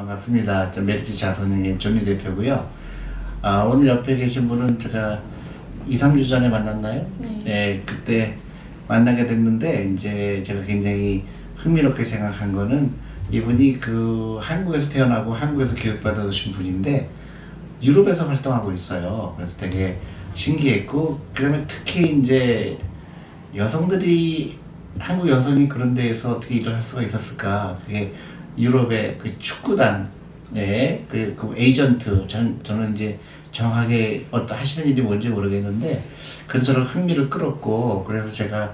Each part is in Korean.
반갑습니다. 저 메리츠 자선의 존니 대표고요. 오늘 옆에 계신 분은 제가 2, 3주 전에 만났나요? 네. 네, 그때 만나게 됐는데 이제 제가 굉장히 흥미롭게 생각한 거는 이분이 그 한국에서 태어나고 한국에서 교육받으신 분인데 유럽에서 활동하고 있어요. 그래서 되게 신기했고, 그다음에 특히 이제 여성들이 한국 여성이 그런 데에서 어떻게 일을 할 수가 있었을까? 그게 유럽의 그 축구단, 네, 그 에이전트, 저는 이제 정확하게 어떤 하시는 일이 뭔지 모르겠는데, 그래서 저는 흥미를 끌었고, 그래서 제가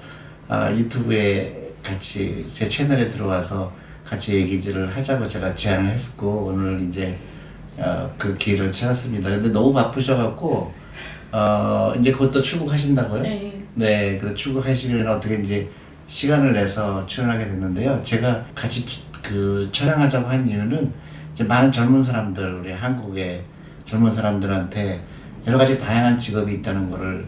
유튜브에 같이 제 채널에 들어와서 같이 얘기를 하자고 제가 제안을 했었고, 오늘 이제 그 기회를 찾았습니다. 근데 너무 바쁘셔갖고, 이제 그것도 출국하신다고요? 네. 네, 그래서 출국하시면 어떻게 이제 시간을 내서 출연하게 됐는데요. 제가 같이 그 촬영하자고 한 이유는 이제 많은 젊은 사람들, 우리 한국의 젊은 사람들한테 여러 가지 다양한 직업이 있다는 거를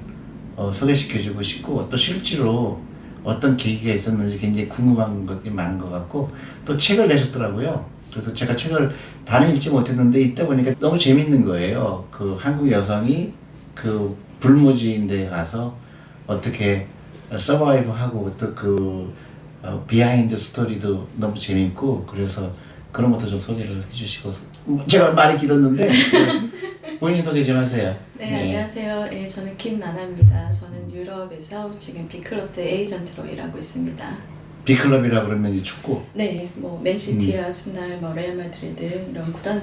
소개시켜주고 싶고, 또 실제로 어떤 계기가 있었는지 굉장히 궁금한 것이 많은 것 같고, 또 책을 내셨더라고요. 그래서 제가 책을 다는 읽지 못했는데 읽다 보니까 너무 재밌는 거예요. 그 한국 여성이 그 불모지인 데 가서 어떻게 서바이브하고 또 그 비하인드 스토리도 너무 재밌고, 그래서 그런 것도 좀 소개를 해주시고, 제가 말이 길었는데 본인 소개 좀 하세요. 네, 안녕하세요. 네, 저는 김나나입니다. 저는 유럽에서 지금 빅클럽드 에이전트로 일하고 있습니다. B클럽이라 그러면 이 축구. 네, 뭐 맨시티, 아스날, 뭐 레알 마드리드 이런 구단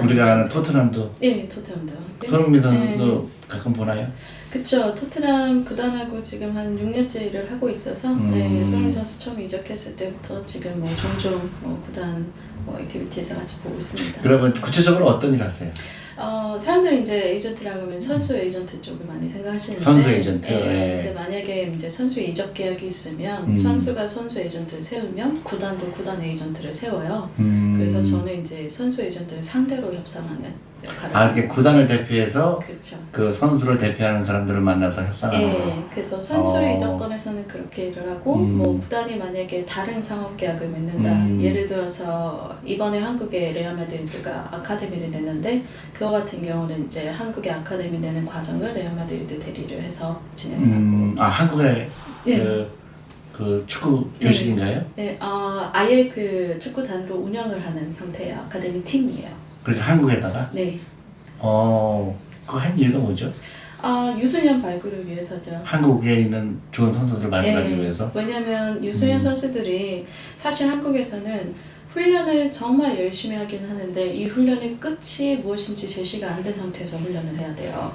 우리가 아는 토트넘도. 네, 토트넘도. 손흥민 선수도 가끔 보나요? 그쵸. 토트넘 구단하고 지금 한 6년째 일을 하고 있어서 네, 손흥민 선수 처음 이적했을 때부터 지금 뭐 종종 구단 액티비티에서 같이 보고 있습니다. 그러면 구체적으로 어떤 일 하세요? 사람들이 이제 에이전트라고 하면 선수 에이전트 쪽을 많이 생각하시는데, 선수 에이전트. 네, 네. 근데 만약에 이제 선수 이적 계약이 있으면 선수가 선수 에이전트를 세우면 구단도 구단 에이전트를 세워요. 그래서 저는 이제 선수 에이전트를 상대로 협상하는 역할을. 이렇게 구단을 대표해서 그렇죠. 그 선수를 대표하는 사람들을 만나서 협상하는 네, 거예요. 그래서 선수 이적권에서는 그렇게 일을 하고, 뭐 구단이 만약에 다른 상업 계약을 맺는다. 예를 들어서 이번에 한국의 레알 마드리드가 아카데미를 내는데, 그거 같은 경우는 이제 한국의 아카데미 내는 과정을 레알 마드리드 대리를 해서 진행을 하고. 한국의 네. 그 축구 네. 교실인가요? 네, 아예 그 축구단으로 운영을 하는 형태의 아카데미 팀이에요. 그렇게 한국에다가? 네. 그거 한 이유가 뭐죠? 유소년 발굴을 위해서죠. 한국에 있는 좋은 선수들 발굴하기 위해서? 왜냐면 유소년 선수들이 사실 한국에서는 훈련을 정말 열심히 하긴 하는데 이 훈련의 끝이 무엇인지 제시가 안 된 상태에서 훈련을 해야 돼요.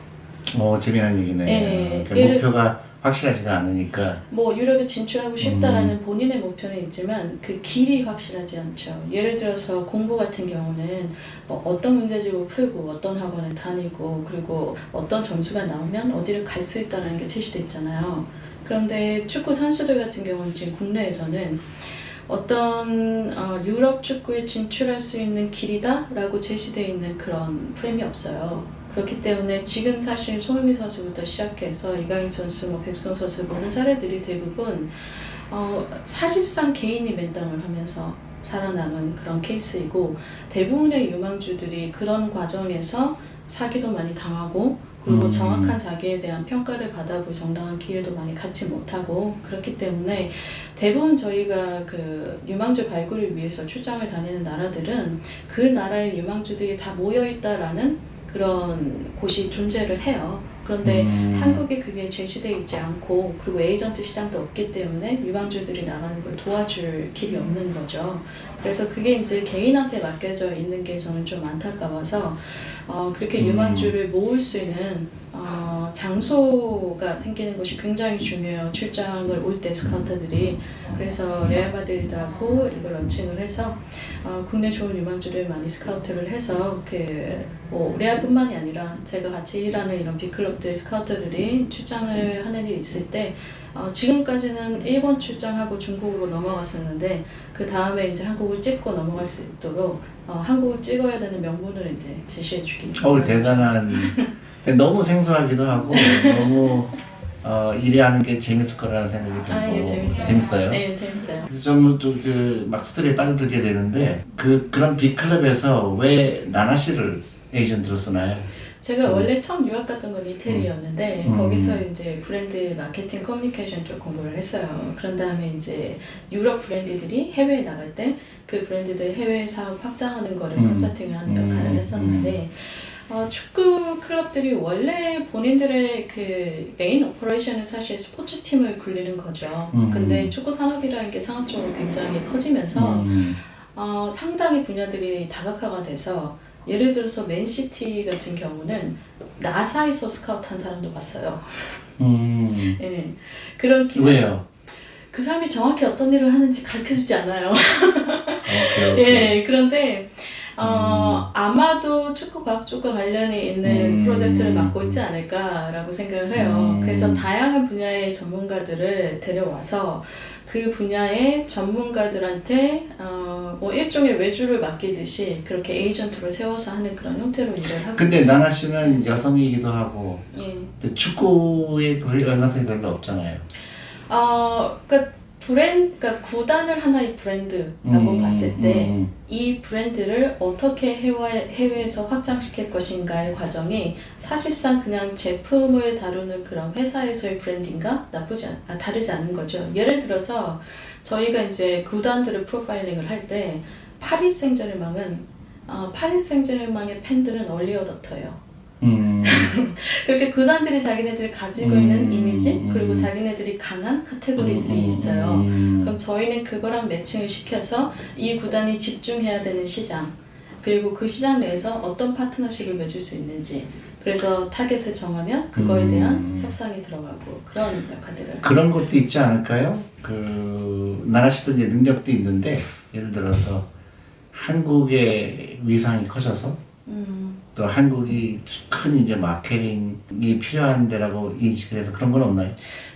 재미난 얘기네. 네. 그러니까 목표가 확실하지가 않으니까. 뭐 유럽에 진출하고 싶다라는 본인의 목표는 있지만 그 길이 확실하지 않죠. 예를 들어서 공부 같은 경우는 뭐 어떤 문제집을 풀고 어떤 학원을 다니고 그리고 어떤 점수가 나오면 어디를 갈 수 있다는 게 제시돼 있잖아요. 그런데 축구 선수들 같은 경우는 지금 국내에서는 어떤 유럽 축구에 진출할 수 있는 길이다라고 제시되어 있는 그런 프레임이 없어요. 그렇기 때문에 지금 사실 손흥민 선수부터 시작해서 이강인 선수, 뭐 백승호 선수 모든 사례들이 대부분 사실상 개인이 맨땅을 하면서 살아남은 그런 케이스이고, 대부분의 유망주들이 그런 과정에서 사기도 많이 당하고, 그리고 정확한 자기에 대한 평가를 받아볼 정당한 기회도 많이 갖지 못하고, 그렇기 때문에 대부분 저희가 그 유망주 발굴을 위해서 출장을 다니는 나라들은 그 나라의 유망주들이 다 모여있다라는 그런 곳이 존재를 해요. 그런데 한국에 그게 제시되어 있지 않고, 그리고 에이전트 시장도 없기 때문에 유망주들이 나가는 걸 도와줄 길이 없는 거죠. 그래서 그게 이제 개인한테 맡겨져 있는 게 저는 좀 안타까워서 그렇게 유망주를 모을 수 있는 장소가 생기는 것이 굉장히 중요해요. 출장을 올 때 스카우터들이. 그래서 레알 마드리드하고 이걸 런칭을 해서 국내 좋은 유망주를 많이 스카우트를 해서 뭐 레알뿐만이 아니라 제가 같이 일하는 이런 빅클럽들 스카우터들이 출장을 하는 일이 있을 때 지금까지는 일본 출장하고 중국으로 넘어갔었는데, 그 다음에 이제 한국을 찍고 넘어갈 수 있도록 한국을 찍어야 되는 명분을 이제 제시해 주기. 대단한. 너무 생소하기도 하고 너무 일이 하는 게 재밌을 거라는 생각이 들고 아, 예, 재밌어요. 재밌어요. 네, 재밌어요. 그래서 좀또막 스토리에 빠져들게 되는데 그런 빅클럽에서 왜 나나 씨를 에이전트로 쓰나요? 제가 원래 처음 유학 갔던 건 이태리였는데 음. 거기서 이제 브랜드 마케팅 커뮤니케이션 쪽 공부를 했어요. 그런 다음에 이제 유럽 브랜드들이 해외에 나갈 때 그 브랜드들 해외 사업 확장하는 거를 컨설팅을 하는 역할을 했었는데 축구 클럽들이 원래 본인들의 그 메인 오퍼레이션은 사실 스포츠 팀을 굴리는 거죠. 근데 축구 산업이라는 게 상업적으로 굉장히 커지면서 상당히 분야들이 다각화가 돼서 예를 들어서 맨시티 같은 경우는 나사에서 스카우트 한 사람도 봤어요. 예, 그런 기사. 왜요? 그 사람이 정확히 어떤 일을 하는지 가르쳐주지 않아요. 오케이. 예, 그런데 아마도 축구 과학 쪽과 관련이 있는 프로젝트를 맡고 있지 않을까라고 생각을 해요. 그래서 다양한 분야의 전문가들을 데려와서 그 분야의 전문가들한테 뭐 일종의 외주를 맡기듯이 그렇게 에이전트로 세워서 하는 그런 형태로 일을 하고 근데 있죠. 나나 씨는 여성이기도 하고 예. 근데 축구에 그럴 연관성이 별로 없잖아요. 그러니까 구단을 하나의 브랜드라고 봤을 때 이 브랜드를 어떻게 해외에서 확장시킬 것인가의 과정이 사실상 그냥 제품을 다루는 그런 회사에서의 브랜딩과 다르지 않은 거죠. 예를 들어서 저희가 이제 구단들을 프로파일링을 할 때 파리 생제르맹은 파리 생제르맹의 팬들은 얼리 어댑터예요. 그렇게 구단들이 자기네들이 가지고 있는 이미지 그리고 자기네들이 강한 카테고리들이 있어요. 그럼 저희는 그거랑 매칭을 시켜서 이 구단이 집중해야 되는 시장 그리고 그 시장 내에서 어떤 파트너십을 맺을 수 있는지 그래서 타겟을 정하면 그거에 대한 협상이 들어가고 그런 역할들을 그런 것도 있지 않을까요? 그 나나 씨도 이제 능력도 있는데 예를 들어서 한국의 위상이 커져서 또 한국이 큰 이제 마케팅이 필요한 데라고 인식을 해서 그런 건 없나요?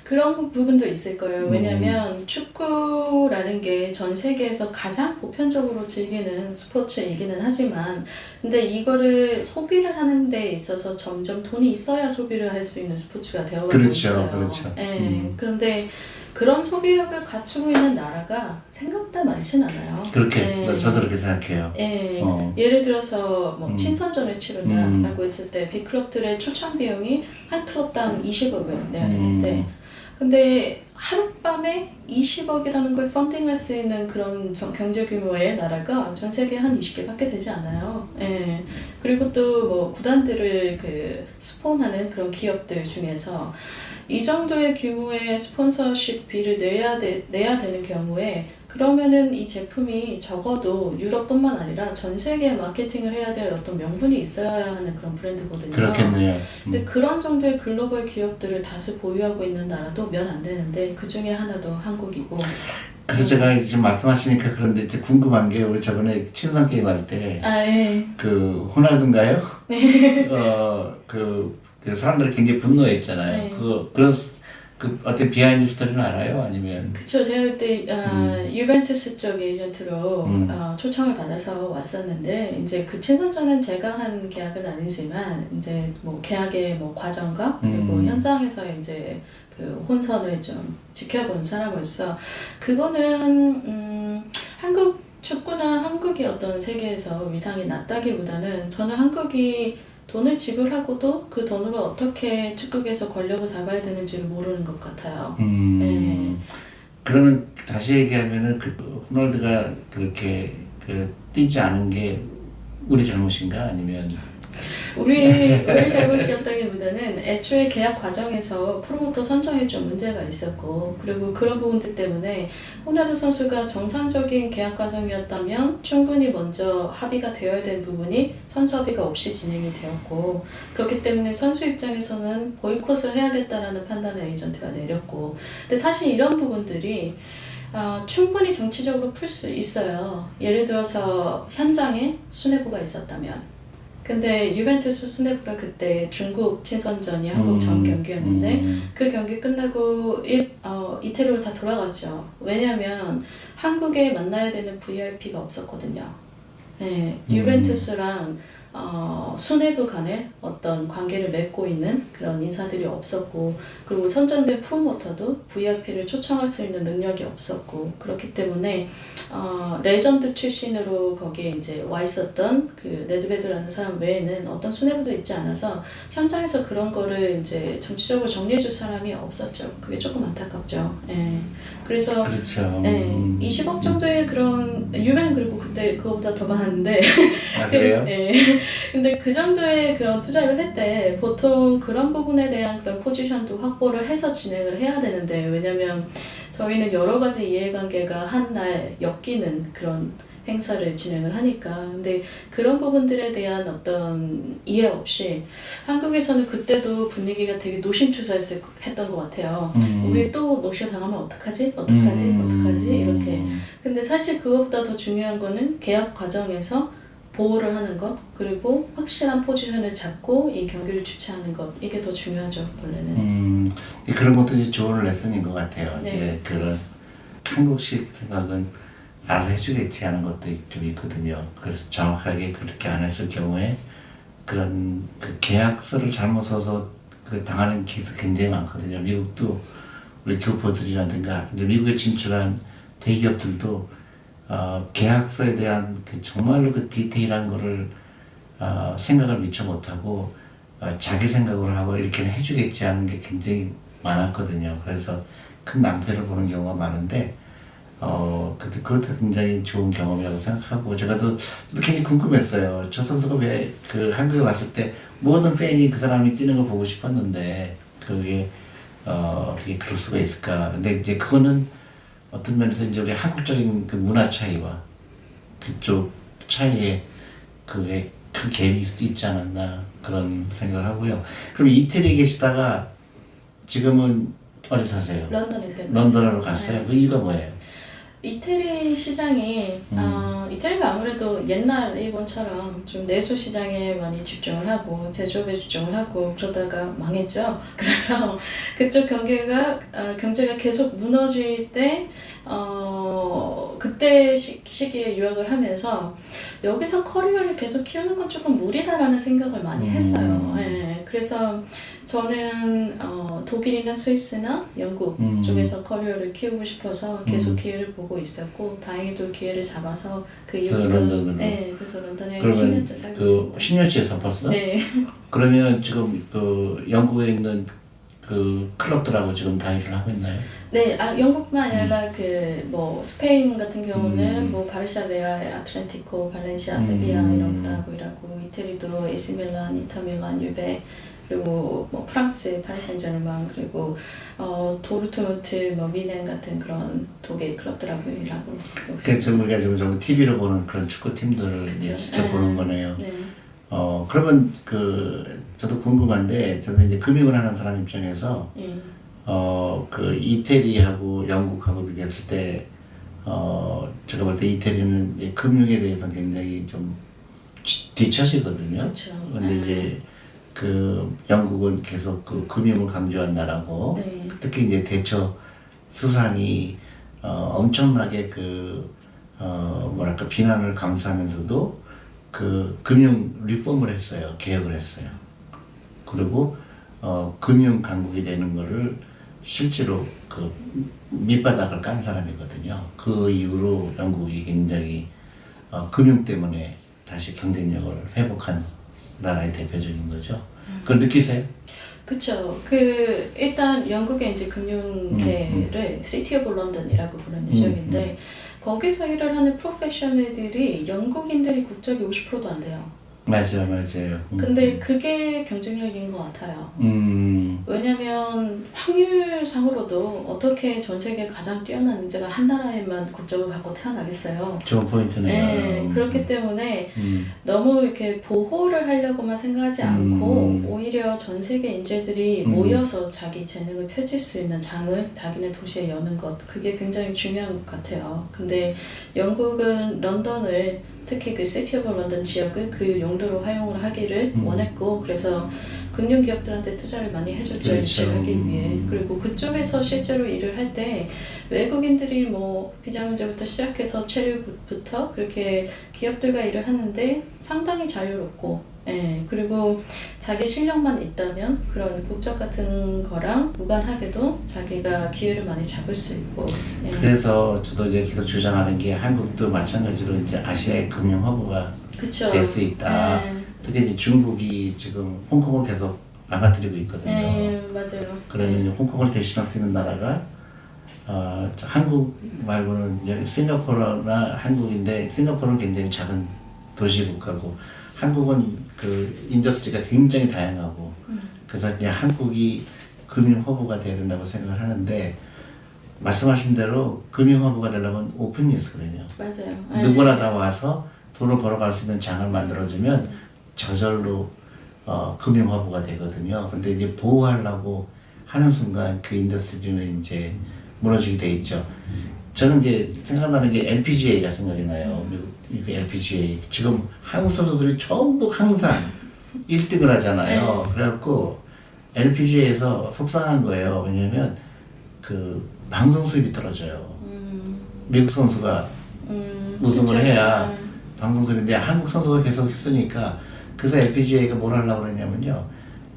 그런 부분도 있을 거예요. 왜냐하면 축구라는 게 전 세계에서 가장 보편적으로 즐기는 스포츠이기는 하지만 근데 이거를 소비를 하는 데 있어서 점점 돈이 있어야 소비를 할 수 있는 스포츠가 되어가고 있어요. 그렇죠. 네. 그런데 그런 소비력을 갖추고 있는 나라가 생각보다 많진 않아요. 그렇게 네. 저도 그렇게 생각해요. 예, 예를 들어서 뭐 친선전을 치른다라고 했을 때 빅클럽들의 초청 비용이 한 클럽당 20억을 내야 되는데 근데 하룻밤에 20억이라는 걸 펀딩할 수 있는 그런 경제 규모의 나라가 전 세계에 한 20개밖에 되지 않아요. 예. 그리고 또 뭐 구단들을 그 스폰하는 그런 기업들 중에서 이 정도의 규모의 스폰서십비를 내야 되는 경우에 그러면은 이 제품이 적어도 유럽뿐만 아니라 전 세계에 마케팅을 해야 될 어떤 명분이 있어야 하는 그런 브랜드거든요. 그렇겠네요. 근데 그런 정도의 글로벌 기업들을 다수 보유하고 있는 나라도 몇 안 되는데 그 중에 하나도 한국이고. 그래서 제가 지금 말씀하시니까 그런데 이제 궁금한 게 우리 저번에 친선 게임 할 때 예. 그 호날두인가요? 네. 그 사람들이 굉장히 분노했잖아요. 네. 그런 그 어떤 비하인드 스토리는 알아요? 아니면 그쵸. 제가 그때 유벤투스 쪽 에이전트로 초청을 받아서 왔었는데 이제 그 친선전은 제가 한 계약은 아니지만 이제 뭐 계약의 뭐 과정과 그리고 현장에서 이제 그 혼선을 좀 지켜본 사람으로서 그거는 한국 축구나 한국이 어떤 세계에서 위상이 낮다기보다는 저는 한국이 돈을 지불하고도 그 돈으로 어떻게 축구계에서 권력을 잡아야 되는지를 모르는 것 같아요. 네. 그러면 다시 얘기하면은 그 호날두가 그렇게 뛰지 않은 게 우리 잘못인가 아니면 우리 잘못이었다기보다는 애초에 계약 과정에서 프로모터 선정에 좀 문제가 있었고 그리고 그런 부분들 때문에 호날두 선수가 정상적인 계약 과정이었다면 충분히 먼저 합의가 되어야 될 부분이 선수 합의가 없이 진행이 되었고 그렇기 때문에 선수 입장에서는 보이콧을 해야겠다라는 판단을 에이전트가 내렸고 근데 사실 이런 부분들이 충분히 정치적으로 풀 수 있어요. 예를 들어서 현장에 수뇌부가 있었다면 근데 유벤투스 수뇌부가 그때 중국 친선전이 한국 전 경기였는데 그 경기 끝나고 이태리로 다 돌아갔죠. 왜냐면 한국에 만나야 되는 VIP가 없었거든요. 네, 유벤투스랑 수뇌부 간에 어떤 관계를 맺고 있는 그런 인사들이 없었고, 그리고 선정된 프로모터도 VIP를 초청할 수 있는 능력이 없었고, 그렇기 때문에 레전드 출신으로 거기에 이제 와 있었던 그 네드베드라는 사람 외에는 어떤 수뇌부도 있지 않아서 현장에서 그런 거를 이제 정치적으로 정리해줄 사람이 없었죠. 그게 조금 안타깝죠. 예. 그래서 그렇죠. 네, 20억 정도의 그런 유명, 그리고 그때 그거보다 더 많았는데 아, 그래요? 네. 근데 그 정도의 그런 투자를 할 때 보통 그런 부분에 대한 그런 포지션도 확보를 해서 진행을 해야 되는데, 왜냐면 저희는 여러 가지 이해관계가 한 날 엮이는 그런 행사를 진행을 하니까. 근데 그런 부분들에 대한 어떤 이해 없이 한국에서는 그때도 분위기가 되게 노심초사했던 것 같아요. 우리 또 노쇼 당하면 어떡하지? 어떡하지? 이렇게. 근데 사실 그것보다 더 중요한 거는 계약 과정에서 보호를 하는 것, 그리고 확실한 포지션을 잡고 이 경기를 주최하는 것, 이게 더 중요하죠, 원래는. 그런 것도 이제 좋은 레슨인 것 같아요. 네. 이제 그런 한국식 생각은 알아서 해주겠지 하는 것도 좀 있거든요. 그래서 정확하게 그렇게 안 했을 경우에 그런 그 계약서를 잘못 써서 그 당하는 케이스 굉장히 많거든요. 미국도 우리 교포들이라든가 이제 미국에 진출한 대기업들도 계약서에 대한 그 정말로 그 디테일한 거를 생각을 미처 못하고 자기 생각으로 하고 이렇게는 해주겠지 하는 게 굉장히 많았거든요. 그래서 큰 낭패를 보는 경우가 많은데 그것도 굉장히 좋은 경험이라고 생각하고, 제가 또 굉장히 궁금했어요. 저 선수가 왜 그 한국에 왔을 때 모든 팬이 그 사람이 뛰는 걸 보고 싶었는데 그게 어떻게 그럴 수가 있을까. 근데 이제 그거는 어떤 면에서 이제 우리 한국적인 그 문화 차이와 그쪽 차이에 그게 큰 갭이 있지 않았나 그런 생각을 하고요. 그럼 이태리에 계시다가 지금은 어디 사세요? 런던에 살고 런던으로 갔어요? 네. 그 이유가 뭐예요? 이태리 시장이 이태리가 아무래도 옛날 일본처럼 좀 내수 시장에 많이 집중을 하고 제조업에 집중을 하고 그러다가 망했죠. 그래서 그쪽 경제가 계속 무너질 때 그때 시기에 유학을 하면서 여기서 커리어를 계속 키우는 건 조금 무리다라는 생각을 많이 했어요. 예, 그래서 저는 독일이나 스위스나 영국 쪽에서 커리어를 키우고 싶어서 계속 기회를 보고 있었고, 다행히도 기회를 잡아서 그 이후부터 그래서 런던에 10년째 살고 그 있습니다. 10년째에서 벌써? 네. 그러면 지금 그 영국에 있는 그 클럽들하고 지금 다 일을 하고 있나요? 네, 영국만 아니라 뭐 스페인 같은 경우는 뭐 바르샤, 레알, 아틀레티코, 발렌시아, 세비야 이런 것도 하고 일하고, 이태리도 AC 밀란, 인터 밀란, 유베, 그리고 뭐 프랑스 파리 생제르맹, 그리고 도르트문트, 뭐 미넨 같은 그런 독일 클럽들하고 일하고. 그래서 우리가 지금 TV로 보는 그런 축구 팀들을 그쵸. 직접 보는 거네요. 네. 그러면 저도 궁금한데, 저는 이제 금융을 하는 사람 입장에서 그 이태리하고 영국하고 비교했을 때 제가 볼 때 이태리는 금융에 대해서 굉장히 좀 뒤처지거든요. 그렇죠. 근데 이제 그 영국은 계속 그 금융을 강조한 나라고, 네. 특히 이제 대처 수산이 엄청나게 뭐랄까 비난을 감수하면서도 그 금융 리폼을 했어요. 개혁을 했어요. 그리고 금융 강국이 되는 거를 실제로 그 밑바닥을 깐 사람이거든요. 그 이후로 영국이 굉장히 금융 때문에 다시 경쟁력을 회복한 나라의 대표적인 거죠. 그걸 느끼세요? 그쵸. 일단 영국의 이제 금융계를 시티 오브 런던이라고 부르는 지역인데, 거기서 일을 하는 프로페셔널들이 영국인들이 국적이 50%도 안 돼요. 맞아요. 근데 그게 경쟁력인 것 같아요. 왜냐면 확률상으로도 어떻게 전 세계 가장 뛰어난 인재가 한 나라에만 국적을 갖고 태어나겠어요. 좋은 포인트네요. 네, 그렇기 때문에 너무 이렇게 보호를 하려고만 생각하지 않고 오히려 전 세계 인재들이 모여서 자기 재능을 펼칠 수 있는 장을 자기네 도시에 여는 것, 그게 굉장히 중요한 것 같아요. 근데 영국은 런던을, 특히 그 시티 오브 런던 지역을 그 용도로 활용을 하기를 원했고, 그래서 그 금융 기업들한테 투자를 많이 해줬죠. 그렇죠. 유치를 하기 위해. 그리고 그쪽에서 실제로 일을 할 때 외국인들이 뭐 비자 문제부터 시작해서 체류부터 그렇게 기업들과 일을 하는데 상당히 자유롭고, 예, 그리고 자기 실력만 있다면 그런 국적 같은 거랑 무관하게도 자기가 기회를 많이 잡을 수 있고. 예. 그래서 저도 이제 계속 주장하는 게 한국도 마찬가지로 이제 아시아의 금융 허브가 그쵸. 될 수 있다. 예. 특히 이제 중국이 지금 홍콩을 계속 망가뜨리고 있거든요. 예, 맞아요. 그러면 이제 홍콩을 대신할 수 있는 나라가 한국 말고는 이제 싱가포르나 한국인데, 싱가포르는 굉장히 작은 도시 국가고 한국은 그 인더스트리가 굉장히 다양하고 그래서 이제 한국이 금융 허브가 돼야 된다고 생각을 하는데, 말씀하신 대로 금융 허브가 되려면 오픈 뉴스거든요. 맞아요. 예. 누구나 다 와서 돈을 벌어갈 수 있는 장을 만들어주면 저절로 금융 허브가 되거든요. 근데 이제 보호하려고 하는 순간 그 인더스트리는 이제 무너지게 돼 있죠. 저는 이제 생각나는 게 LPGA가 생각이 나요. 미국 LPGA. 지금 한국 선수들이 전부 항상 1등을 하잖아요. 그래갖고 LPGA에서 속상한 거예요. 왜냐면 그 방송 수입이 떨어져요. 미국 선수가 우승을 그쵸. 해야 예. 방송 수입인데 한국 선수가 계속 힘쓰니까, 그래서 LPGA가 뭘 하려고 그랬냐면요.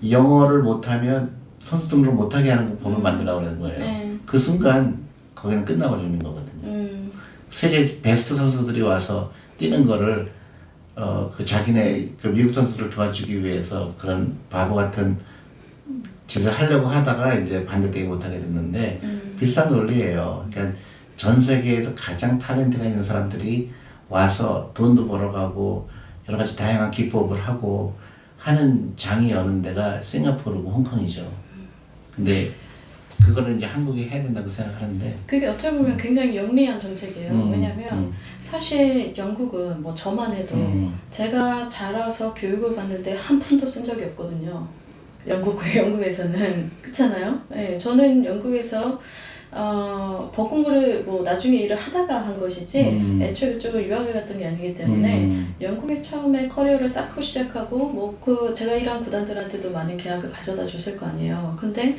영어를 못하면 선수 등록을 못하게 하는 법을 만들려고 그러는 거예요. 네. 그 순간 거기는 끝나버리는 거거든요. 세계 베스트 선수들이 와서 뛰는 거를 그 자기네 그 미국 선수를 도와주기 위해서 그런 바보 같은 짓을 하려고 하다가 이제 반대되게 못하게 됐는데 비슷한 논리예요. 그러니까 전 세계에서 가장 탤런트가 있는 사람들이 와서 돈도 벌어가고 여러 가지 다양한 기법을 하고 하는 장이 여는 데가 싱가포르고 홍콩이죠. 근데 그거를 이제 한국이 해야 된다고 생각하는데, 그게 어떻게 보면 굉장히 영리한 정책이에요. 왜냐면 사실 영국은 뭐 저만 해도 제가 자라서 교육을 받는데 한 푼도 쓴 적이 없거든요. 영국에서는 그렇잖아요. 네, 저는 영국에서 법 공부를 뭐 나중에 일을 하다가 한 것이지 애초에 그쪽을 유학을 갔던 게 아니기 때문에 영국에 처음에 커리어를 쌓고 시작하고 뭐 그 제가 일한 구단들한테도 많은 계약을 가져다 줬을 거 아니에요. 근데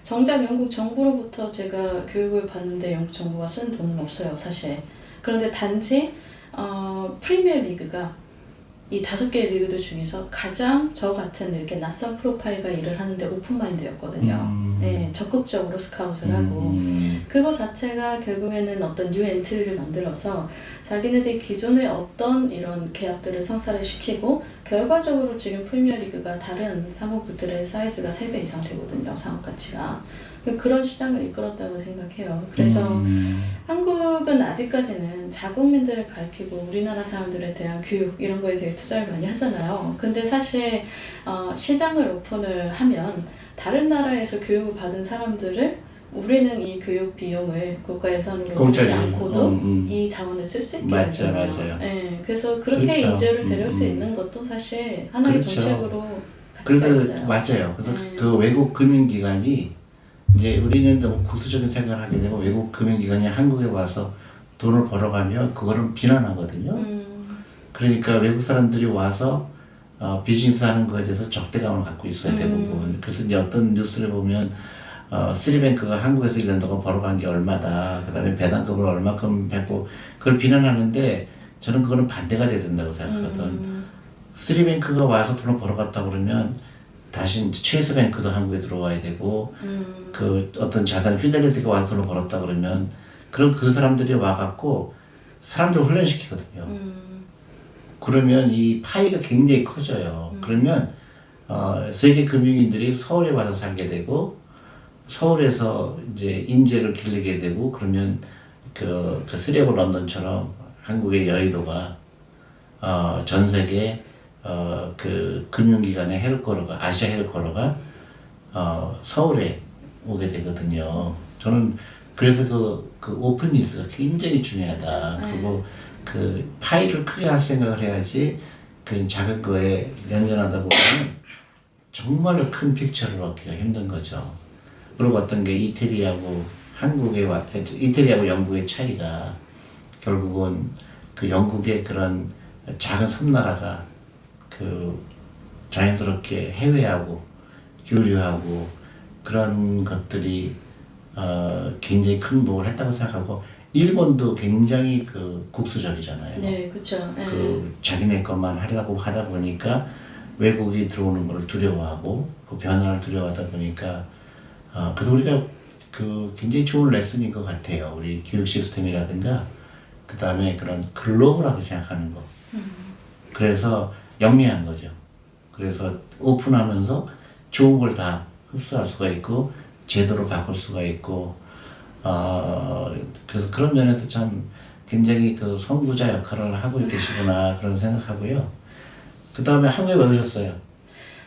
정작 영국 정부로부터 제가 교육을 받는데 영국 정부가 쓴 돈은 없어요, 사실. 그런데 단지 프리미어 리그가 이 5개의 리그들 중에서 가장 저 같은 이렇게 낯선 프로파일과 일을 하는데 오픈마인드였거든요. 네, 적극적으로 스카웃을 하고 그거 자체가 결국에는 어떤 뉴 엔트리를 만들어서 자기네들이 기존의 어떤 이런 계약들을 성사를 시키고 결과적으로 지금 프리미어리그가 다른 상업부들의 사이즈가 3배 이상 되거든요. 상업 가치가. 그런 시장을 이끌었다고 생각해요. 그래서 한국은 아직까지는 자국민들을 가르치고 우리나라 사람들에 대한 교육 이런 거에 대해 투자를 많이 하잖아요. 근데 사실 시장을 오픈을 하면 다른 나라에서 교육을 받은 사람들을 우리는 이 교육 비용을 국가 예산으로 들지 않고도 이 자원을 쓸 수 있게 되잖아요. 맞아요. 네, 그래서 그렇게 그렇죠. 인재를 데려올 수 있는 것도 사실 하나의 그렇죠. 정책으로 가치가 있어요. 맞아요. 그래서 그 외국 금융기관이 이제 우리는 너무 구수적인 생각을 하게 되고 외국 금융기관이 한국에 와서 돈을 벌어가면 그거를 비난하거든요. 그러니까 외국 사람들이 와서 비즈니스 하는 거에 대해서 적대감을 갖고 있어야 대부분. 그래서 이제 어떤 뉴스를 보면 쓰리뱅크가 한국에서 1년 동안 벌어간 게 얼마다, 그 다음에 배당금을 얼마큼 했고 그걸 비난하는데 저는 그거는 반대가 돼야 된다고 생각하거든. 쓰리뱅크가 와서 돈을 벌어갔다 그러면 다시 이제 체이스뱅크도 한국에 들어와야 되고 그 어떤 자산 피델리티가 와서 돈을 벌었다 그러면 그럼 그 사람들이 와갖고 사람들을 훈련시키거든요. 그러면 이 파이가 굉장히 커져요. 그러면 세계 금융인들이 서울에 와서 살게 되고 서울에서 이제 인재를 길르게 되고 그러면 그 쓰레고 런던처럼 한국의 여의도가 전 세계 그 금융기관의 헤드쿼터가 아시아 헤드쿼터가 서울에 오게 되거든요. 저는 그래서 그 오픈니스가 굉장히 중요하다. 그리고 그 파이를 크게 할 생각을 해야지 그 작은 거에 연연하다 보면 정말로 큰 픽처를 얻기가 힘든 거죠. 그리고 어떤 게 이태리하고 이태리하고 영국의 차이가 결국은 그 영국의 그런 작은 섬나라가 그 자연스럽게 해외하고 교류하고 그런 것들이 굉장히 큰 목을 했다고 생각하고 일본도 굉장히 그 국수적이잖아요. 네, 그렇죠. 네. 그 자기네 것만 하려고 하다 보니까 외국이 들어오는 걸 두려워하고 그 변화를 두려워하다 보니까 그래서 우리가 그 굉장히 좋은 레슨인 것 같아요. 우리 교육 시스템이라든가 그 다음에 그런 글로벌하게 생각하는 거. 그래서 영리한 거죠. 그래서 오픈하면서 좋은 걸 다 흡수할 수가 있고 제도로 바꿀 수가 있고 그래서 그런 면에서 참 굉장히 그 선구자 역할을 하고 계시구나 그런 생각하고요. 그 다음에 한국에 왜 오셨어요?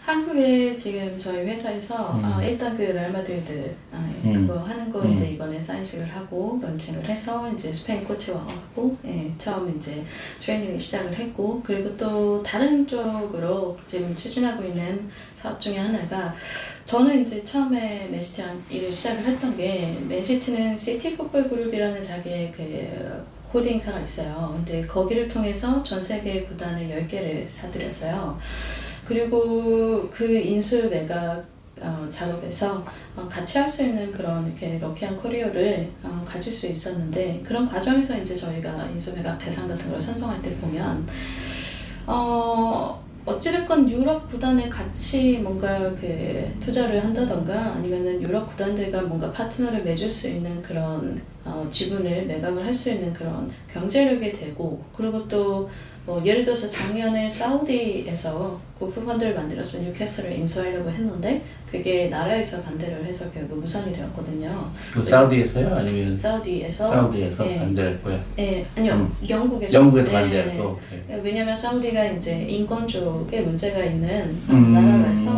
한국에 지금 저희 회사에서 일단 그 레알 마드리드 그거 하는 거 이제 이번에 사인식을 하고 런칭을 해서 이제 스페인 코치와 하고 처음 이제 트레이닝을 시작을 했고 그리고 또 다른 쪽으로 지금 추진하고 있는 사업 중에 하나가 저는 이제 처음에 맨시티랑 일을 시작을 했던 게 맨시티는 시티 풋볼 그룹이라는 자기의 그 홀딩사가 있어요. 근데 거기를 통해서 전 세계 구단을 10개를 사들였어요. 그리고 그 인수 매각 작업에서 같이 할 수 있는 그런 이렇게 럭키한 커리어를 가질 수 있었는데 그런 과정에서 이제 저희가 인수 매각 대상 같은 걸 선정할 때 보면 어찌됐건 유럽 구단에 같이 뭔가 그 투자를 한다던가 아니면은 유럽 구단들과 뭔가 파트너를 맺을 수 있는 그런 지분을 매각을 할 수 있는 그런 경제력이 되고 그리고 또 뭐 예를 들어서 작년에 사우디에서 골프 펀드를 만들어서 뉴캐슬을 인수하려고 했는데 그게 나라에서 반대를 해서 결국 무산이 되었거든요. 그 사우디에서요? 아니면 사우디에서 반대했고요. 네, 아니요. 영국에서 반대했고. 왜냐면 사우디가 이제 인권 쪽에 문제가 있는 나라라서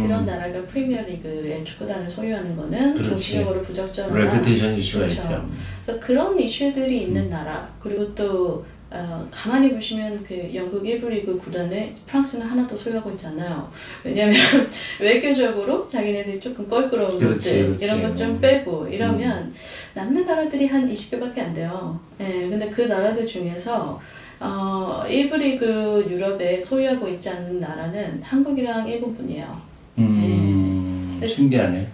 그런 나라가 프리미어리그의 축구단을 소유하는 거는 정치적으로 부적절하다. 레퓨테이션 이슈가 그렇죠. 있죠. 그래서 그런 이슈들이 있는 나라 그리고 또 가만히 보시면 그 영국 1부 리그 구단을 프랑스는 하나도 소유하고 있잖아요. 왜냐면 외교적으로 자기네들이 조금 껄끄러운 것들 이런 것 좀 빼고 이러면 남는 나라들이 한 20개밖에 안 돼요. 근데 그 나라들 중에서 1부 리그 유럽에 소유하고 있지 않는 나라는 한국이랑 일본뿐이에요. 신기하네.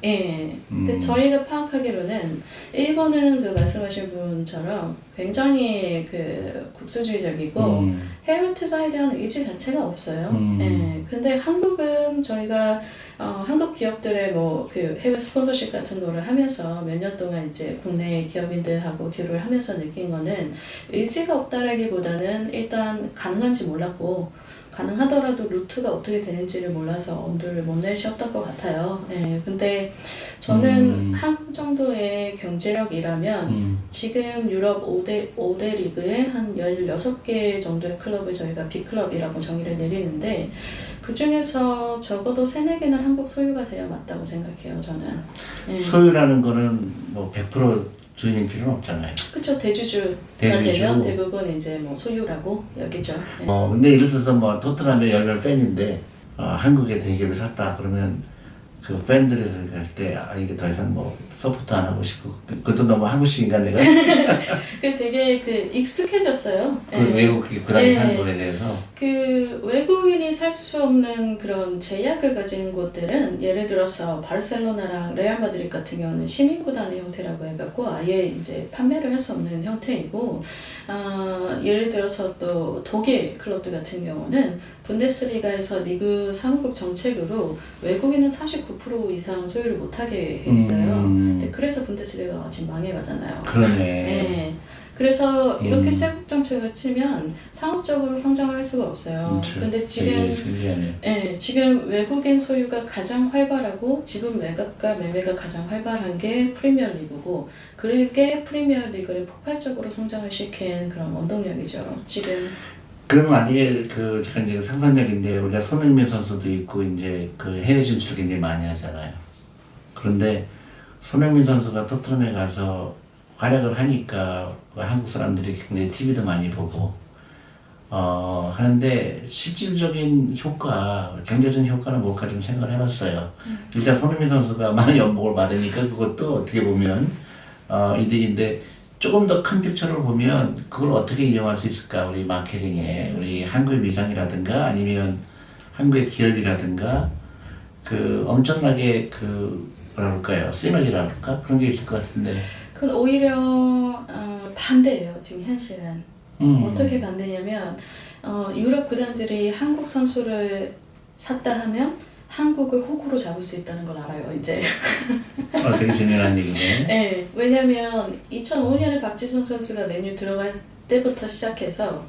근데 저희가 파악하기로는 일본은 그 말씀하신 분처럼 굉장히 그 국수주의적이고 해외 투자에 대한 의지 자체가 없어요. 근데 한국은 저희가 한국 기업들의 뭐 그 해외 스폰서십 같은 거를 하면서 몇 년 동안 이제 국내 기업인들하고 교류를 하면서 느낀 거는 의지가 없다라기보다는 일단 가능한지 몰랐고 가능하더라도 루트가 어떻게 되는지를 몰라서 엄두를 못 내셨던 것 같아요. 근데 저는 한국 정도의 경제력이라면 지금 유럽 5대 리그에 한 16개 정도의 클럽을 저희가 B클럽이라고 정의를 내리는데 그 중에서 적어도 3-4개는 한국 소유가 돼야 맞다고 생각해요, 저는. 소유라는 거는 뭐 100% 주인일 필요는 없잖아요. 그렇죠. 대주주가 되면 대부분 이제 뭐 소유라고 여기죠. 근데 예를 들어서 뭐 토트넘의 열렬 팬인데 한국의 대기업을 샀다 그러면 그 팬들이 갈 때 이게 더 이상 뭐 서포트 안 하고 싶고 그것도 너무 한국식인가 내가? 그 되게 그 익숙해졌어요. 그 외국 구단이 산 거에 대해서. 그 외국인이 살 수 없는 그런 제약을 가진 곳들은 예를 들어서 바르셀로나랑 레알 마드리드 같은 경우는 시민 구단의 형태라고 해갖고 아예 이제 판매를 할 수 없는 형태이고 예를 들어서 또 독일 클럽들 같은 경우는 분데스리가에서 리그 사무국 정책으로 외국인은 49% 이상 소유를 못하게 해 있어요. 근데 그래서 분데스리가가 지금 망해가잖아요. 그러네. 그래서 이렇게 세국 정책을 치면 상업적으로 성장을 할 수가 없어요. 근데 지금 지금 외국인 소유가 가장 활발하고 지분 매각과 매매가 가장 활발한 게 프리미어리그고 그게 프리미어리그를 폭발적으로 성장을 시킨 그런 원동력이죠. 지금. 그러면 만약에 그 잠깐 이제 상상력인데 우리가 손흥민 선수도 있고 이제 그 해외 진출을 굉장히 많이 하잖아요. 그런데 손흥민 선수가 토트넘에 가서 활약을 하니까 한국 사람들이 굉장히 TV도 많이 보고 하는데 실질적인 효과, 경제적인 효과는 뭘까 좀 생각을 해봤어요. 일단 손흥민 선수가 많은 연봉을 받으니까 그것도 어떻게 보면 이득인데 조금 더 큰 픽처를 보면 그걸 어떻게 이용할 수 있을까? 우리 마케팅에 우리 한국의 위상이라든가 아니면 한국의 기업이라든가 그 엄청나게 그 뭐라 그럴까요? 시너지라 그럴까? 그런 게 있을 것 같은데. 그건 오히려 반대예요. 지금 현실은. 어떻게 반대냐면 유럽 구단들이 한국 선수를 샀다 하면 한국을 호구로 잡을 수 있다는 걸 알아요. 이제. 되게 재미난 얘기네. 네, 왜냐면 2005년에 박지성 선수가 맨유 들어갈 때부터 시작해서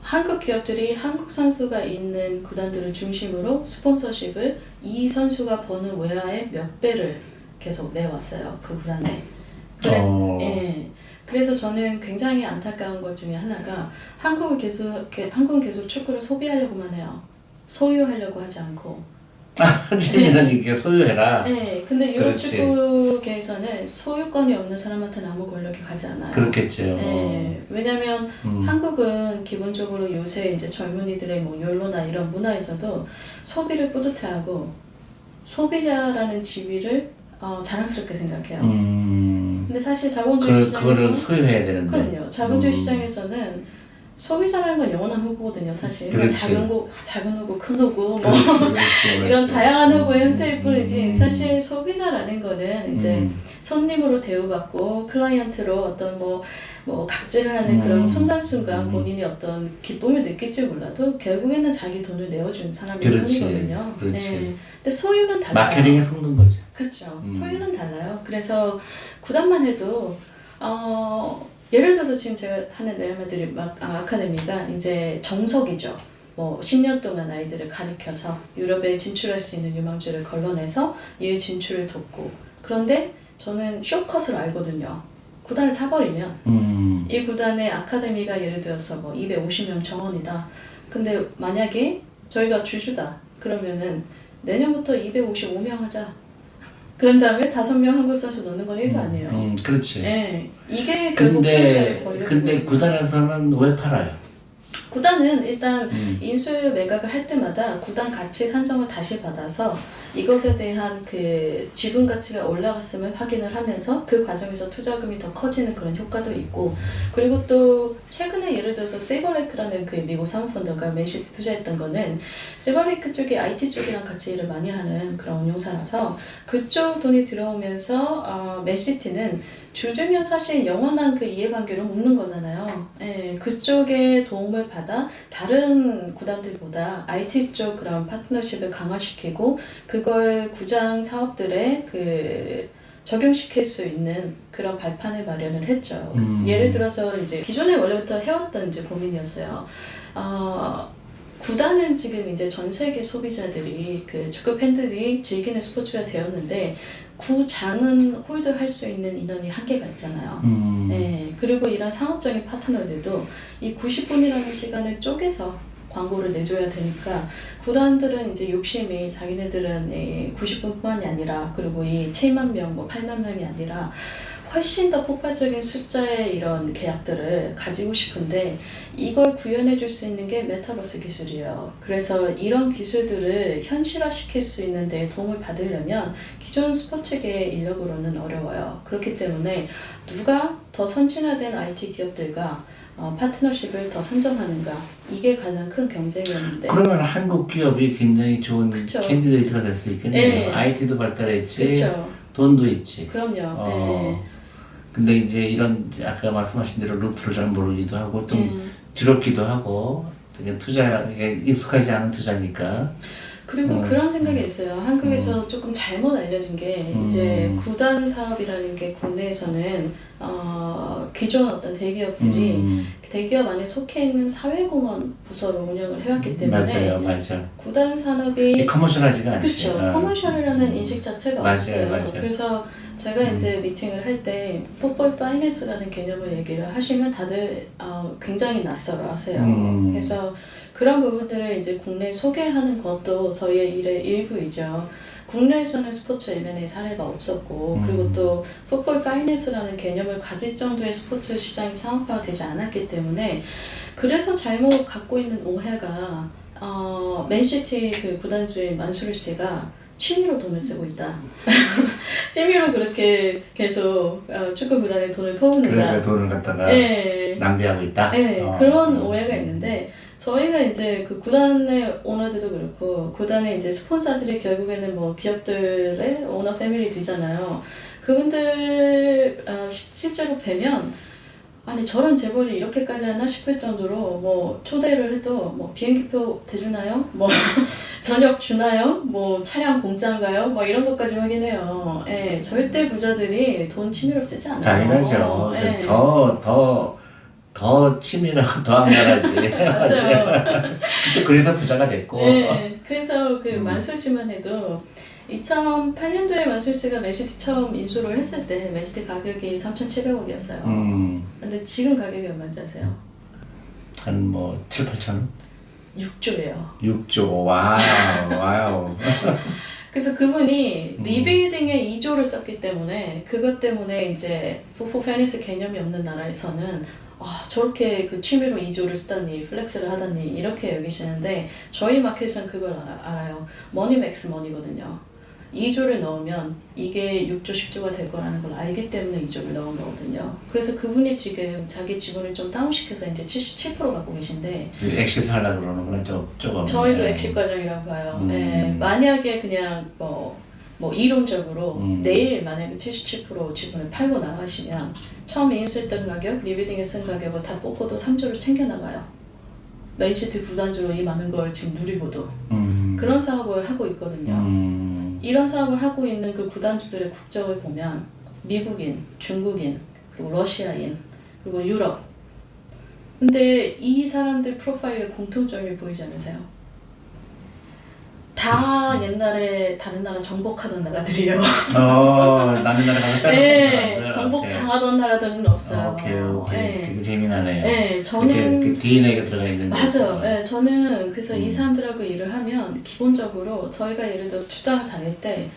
한국 기업들이 한국 선수가 있는 구단들을 중심으로 스폰서십을 이 선수가 버는 외화의 몇 배를 계속 내왔어요. 그 구단에. 그래서 저는 굉장히 안타까운 것 중에 하나가 한국은 계속 축구를 소비하려고만 해요. 소유하려고 하지 않고. 재미난 얘기가 소유해라. 네, 근데 유럽 그렇지. 축구계에서는 소유권이 없는 사람한테는 아무 권력이 가지 않아요. 그렇겠죠. 네, 왜냐면 한국은 기본적으로 요새 이제 젊은이들의 뭐 욜로나 이런 문화에서도 소비를 뿌듯해하고 소비자라는 지위를 자랑스럽게 생각해요. 근데 사실 자본주의 시장에서 그거를 소유해야 되는데. 그럼요. 자본주의 시장에서는 소비자라는 건 영원한 호구거든요, 사실. 그렇지. 작은 호구, 큰 호구, 뭐 그렇지. 이런 다양한 호구의 형태일 뿐이지 사실 소비자라는 거는 이제 손님으로 대우받고 클라이언트로 어떤 뭐 갑질을 하는 그런 순간순간 본인이 어떤 기쁨을 느낄지 몰라도 결국에는 자기 돈을 내어준 사람일 뿐이거든요. 그렇지. 네. 근데 소유는 달라요. 마케팅에 속는 거죠. 그렇죠. 소유는 달라요. 그래서 구단만 해도 예를 들어서 지금 제가 하는 레알 마드리드 아카데미가 이제 정석이죠. 뭐 10년 동안 아이들을 가르쳐서 유럽에 진출할 수 있는 유망주를 걸러내서 얘 진출을 돕고. 그런데 저는 쇼컷을 알거든요. 구단을 사버리면 이 구단의 아카데미가 예를 들어서 뭐 250명 정원이다. 근데 만약에 저희가 주주다. 그러면은 내년부터 255명 하자. 그런 다음에 5명 한국 선수 넣는 건 1도 아니에요. 그렇지. 네, 이게 결국 소유자의 권력이거든요. 근데 구단에서는 왜 팔아요? 구단은 일단 인수 매각을 할 때마다 구단 가치 산정을 다시 받아서 이것에 대한 그 지분 가치가 올라갔음을 확인을 하면서 그 과정에서 투자금이 더 커지는 그런 효과도 있고, 그리고 또 최근에 예를 들어서 실버레이크라는 그 미국 사모펀드가 맨시티 투자했던 거는 실버레이크 쪽이 IT 쪽이랑 같이 일을 많이 하는 그런 운용사라서 그쪽 돈이 들어오면서 맨시티는 주주면 사실 영원한 그 이해관계로 묶는 거잖아요. 예, 그쪽에 도움을 받아 다른 구단들보다 IT 쪽 그런 파트너십을 강화시키고 그걸 구장 사업들에 그 적용시킬 수 있는 그런 발판을 마련을 했죠. 예를 들어서 이제 기존에 원래부터 해왔던 이제 고민이었어요. 구단은 지금 이제 전 세계 소비자들이 그 축구 팬들이 즐기는 스포츠가 되었는데 구장은 홀드할 수 있는 인원이 한계가 있잖아요. 네, 그리고 이런 상업적인 파트너들도 이 90분이라는 시간을 쪼개서 광고를 내줘야 되니까 구단들은 이제 욕심이 자기네들은 90분뿐만이 아니라 그리고 이 7만 명, 뭐 8만 명이 아니라 훨씬 더 폭발적인 숫자의 이런 계약들을 가지고 싶은데 이걸 구현해 줄 수 있는 게 메타버스 기술이에요. 그래서 이런 기술들을 현실화시킬 수 있는 데 도움을 받으려면 기존 스포츠계의 인력으로는 어려워요. 그렇기 때문에 누가 더 선진화된 IT 기업들과 파트너십을 더 선점하는가, 이게 가장 큰 경쟁이었는데. 그러면 한국 기업이 굉장히 좋은 그쵸. 캔디데이트가 될 수 있겠네요. 네. IT도 발달했지, 그쵸. 돈도 있지. 그럼요. 네. 근데 이제 이런 아까 말씀하신 대로 루트를 잘 모르기도 하고 좀 두렵기도 하고 되게 이게 익숙하지 않은 투자니까. 그리고 그런 생각이 있어요. 한국에서 조금 잘못 알려진 게 이제 구단 사업이라는 게 국내에서는 기존 어떤 대기업들이 대기업 안에 속해 있는 사회공헌 부서로 운영을 해왔기 때문에 맞아요. 구단 산업이 커머셜하지가 않죠. 그렇죠. 커머셜이라는 인식 자체가 맞아요, 없어요. 맞아요. 그래서 제가 이제 미팅을 할 때 풋볼 파이낸스라는 개념을 얘기를 하시면 다들 굉장히 낯설어 하세요. 그래서 그런 부분들을 이제 국내에 소개하는 것도 저희의 일의 일부이죠. 국내에서는 스포츠 M&A 사례가 없었고 그리고 또 풋볼 파이낸스라는 개념을 가질 정도의 스포츠 시장이 상업화되지 않았기 때문에 그래서 잘못 갖고 있는 오해가 맨시티 그 구단주의 만수르 씨가 취미로 돈을 쓰고 있다. 취미로 그렇게 계속 축구 구단에 돈을 퍼붓는다. 그래 돈을 갖다가 네. 낭비하고 있다. 네, 그런 오해가 있는데 저희가 이제 그 구단의 오너들도 그렇고 구단의 이제 스폰서들이 결국에는 뭐 기업들의 오너 패밀리들이잖아요. 그분들 실제로 뵈면 아니 저런 재벌이 이렇게까지 하나 싶을 정도로 뭐 초대를 해도 뭐 비행기표 대주나요? 뭐 저녁 주나요? 뭐 차량 공짜인가요? 뭐 이런 것까지 확인해요. 예, 절대 부자들이 돈 취미로 쓰지 않아요. 당연하죠. 예. 더 치밀하고 더 악랄하지. 맞아요. 또 그래서 부자가 됐고. 네, 그래서 그 만술씨만 해도 2008년도에 만술씨가 맨시티 처음 인수를 했을 때 맨시티 가격이 3,700억이었어요. 근데 지금 가격이 얼마인지 아세요? 한 뭐 7, 8천? 6조예요. 6조. 와우. 그래서 그분이 리빌딩에 2조를 썼기 때문에 그것 때문에 이제 푸포 페니스 개념이 없는 나라에서는 저렇게 그 취미로 2조를 쓰다니 플렉스를 하다니 이렇게 여기시는데 저희 마켓은 그걸 알아요. 머니 맥스 머니거든요. 2조를 넣으면 이게 6조, 10조가 될 거라는 걸 알기 때문에 2조를 넣은 거거든요. 그래서 그분이 지금 자기 지분을 좀 다운시켜서 이제 77% 갖고 계신데 엑시트 하려고 그러는구나 조금. 저희도 엑시 과정이라고 봐요. 네, 만약에 그냥 뭐 이론적으로 내일 만약에 77% 지분을 팔고 나가시면 처음 인수했던 가격, 리빌딩에 쓴 가격을 다 뽑고도 3조를 챙겨 나가요. 맨시티 구단주로 이 많은 걸 지금 누리고도 그런 사업을 하고 있거든요. 이런 사업을 하고 있는 그 구단주들의 국적을 보면 미국인, 중국인, 그리고 러시아인, 그리고 유럽. 근데 이 사람들 프로파일에 공통점이 보이지 않으세요? 다 옛날에 다른 나라 정복하던 나라들이에요. 남의 나라 가서 네, 정복 당하던 나라들은 없어요. 오케이. 네. 되게 재미나네요. 네, 저는 그 DNA가 들어가 있는. 맞아요. 네, 저는 그래서 이 사람들하고 일을 하면 기본적으로 저희가 예를 들어서 출장을 다닐 때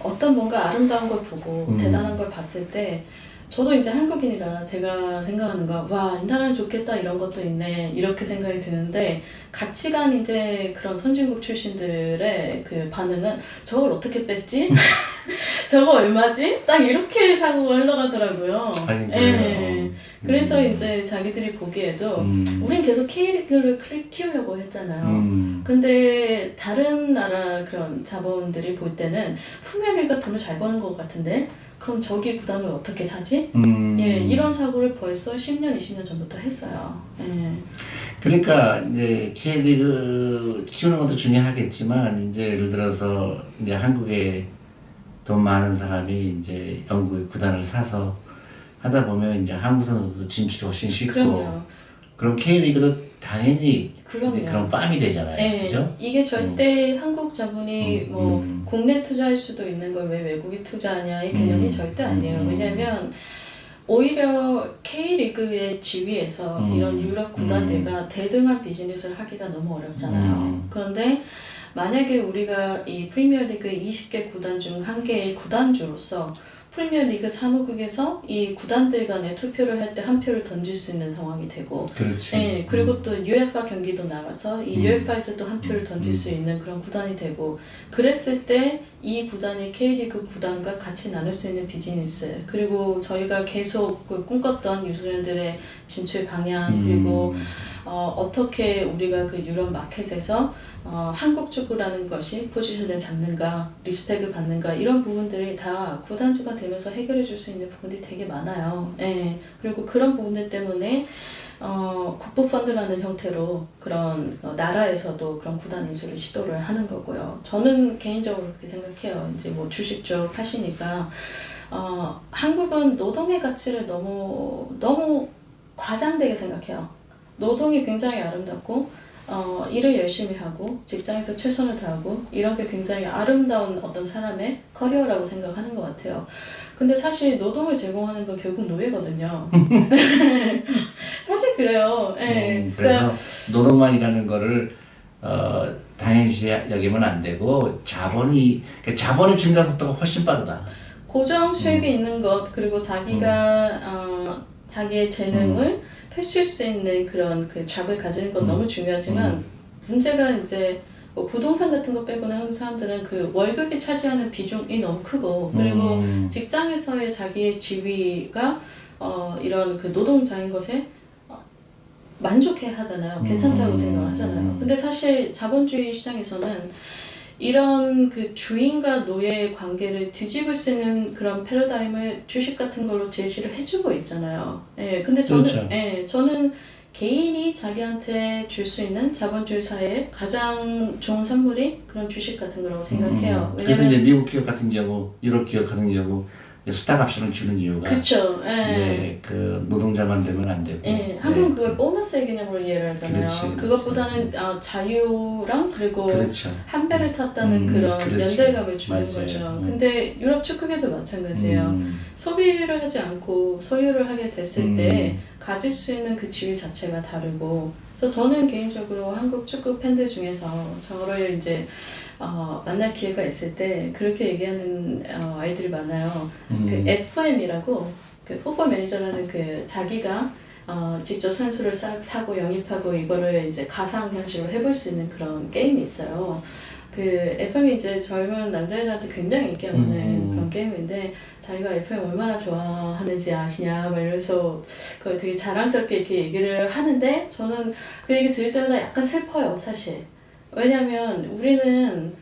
어떤 뭔가 아름다운 걸 보고 대단한 걸 봤을 때 저도 이제 한국인이라 제가 생각하는 거, 와, 이 나라는 좋겠다, 이런 것도 있네, 이렇게 생각이 드는데, 같이 간 이제 그런 선진국 출신들의 그 반응은, 저걸 어떻게 뺐지? 저거 얼마지? 딱 이렇게 사고가 흘러가더라고요. 예. 그래서 이제 자기들이 보기에도, 우린 계속 K리그를 키우려고 했잖아요. 근데 다른 나라 그런 자본들이 볼 때는, 프리미어리그가 돈을 잘 버는 것 같은데, 그럼 저기 구단을 어떻게 사지? 예, 이런 사고를 벌써 10년, 20년 전부터 했어요. 예. 그러니까 이제 K리그 키우는 것도 중요하겠지만 이제 예를 들어서 이제 한국에 돈 많은 사람이 이제 영국의 구단을 사서 하다 보면 이제 한국 선수도 진출이 훨씬 쉽고 그럼요. 그럼 K리그도 당연히 그럼요. 그런 팜이 되잖아요. 네, 그죠? 이게 절대 한국 자본이 국내 투자할 수도 있는 걸 왜 외국에 투자하냐 이 개념이 절대 아니에요. 왜냐면 오히려 K리그의 지위에서 이런 유럽 구단들과 대등한 비즈니스를 하기가 너무 어렵잖아요. 그런데 만약에 우리가 이 프리미어리그 20개 구단 중 한 개의 구단주로서 프리미어리그 사무국에서 이 구단들 간에 투표를 할 때 한 표를 던질 수 있는 상황이 되고 그렇지. 네, 그리고 또 UEFA 경기도 나가서 이 UEFA에서 또 한 표를 던질 수 있는 그런 구단이 되고 그랬을 때 이 구단이 K리그 구단과 같이 나눌 수 있는 비즈니스 그리고 저희가 계속 그 꿈꿨던 유소년들의 진출 방향 그리고 어떻게 우리가 그 유럽 마켓에서 한국 축구라는 것이 포지션을 잡는가, 리스펙을 받는가 이런 부분들이 다 구단주가 되면서 해결해 줄 수 있는 부분들이 되게 많아요. 예. 그리고 그런 부분들 때문에 국부펀드라는 형태로 그런 나라에서도 그런 구단 인수를 시도를 하는 거고요. 저는 개인적으로 그렇게 생각해요. 이제 뭐 주식 쪽 하시니까 한국은 노동의 가치를 너무 과장되게 생각해요. 노동이 굉장히 아름답고 일을 열심히 하고 직장에서 최선을 다하고 이런 게 굉장히 아름다운 어떤 사람의 커리어라고 생각하는 것 같아요. 근데 사실 노동을 제공하는 건 결국 노예거든요. 사실 그래요. 네. 그래서 노동만 일하는 거를 당연시 여기면 안 되고 자본의 증가 속도가 훨씬 빠르다. 고정 수입이 있는 것 그리고 자기가 자기의 재능을 펼칠 수 있는 그런 그 잡을 가지는 건 너무 중요하지만 문제가 이제 뭐 부동산 같은 거 빼고는 한국 사람들은 그 월급이 차지하는 비중이 너무 크고 그리고 직장에서의 자기의 지위가 이런 그 노동자인 것에 만족해 하잖아요. 괜찮다고 생각을 하잖아요. 근데 사실 자본주의 시장에서는 이런 그 주인과 노예의 관계를 뒤집을 수 있는 그런 패러다임을 주식 같은 걸로 제시를 해주고 있잖아요. 예, 근데 저는, 그렇죠. 저는 개인이 자기한테 줄 수 있는 자본주의 사회의 가장 좋은 선물이 그런 주식 같은 거라고 생각해요. 그래서 이제 미국 기업 같은 경우, 유럽 기업 같은 경우 스탁 옵션을 주는 이유가 그쵸. 네, 그 노동자만 되면 안 되고. 예, 한국은 그걸 보너스의 개념으로 이해를 하잖아요. 그렇지, 그것보다는 자유랑 그리고 그렇죠. 한 배를 탔다는 그런 그렇지. 연대감을 주는 맞아요. 거죠. 근데 유럽 축구계도 마찬가지예요. 소비를 하지 않고 소유를 하게 됐을 때 가질 수 있는 그 지위 자체가 다르고, 그래서 저는 개인적으로 한국 축구 팬들 중에서 저를 이제 만날 기회가 있을 때 그렇게 얘기하는 아이들이 많아요. 그 FM이라고 그 풋볼 매니저라는 그 자기가 직접 선수를 사고 영입하고 이거를 이제 가상 현실로 해볼 수 있는 그런 게임이 있어요. 그 FM이 이제 젊은 남자애들한테 굉장히 인기가 많은 그런 게임인데, 자기가 FM 얼마나 좋아하는지 아시냐 막 이러면서 그걸 되게 자랑스럽게 이렇게 얘기를 하는데, 저는 그 얘기 들을 때마다 약간 슬퍼요, 사실. 왜냐면 우리는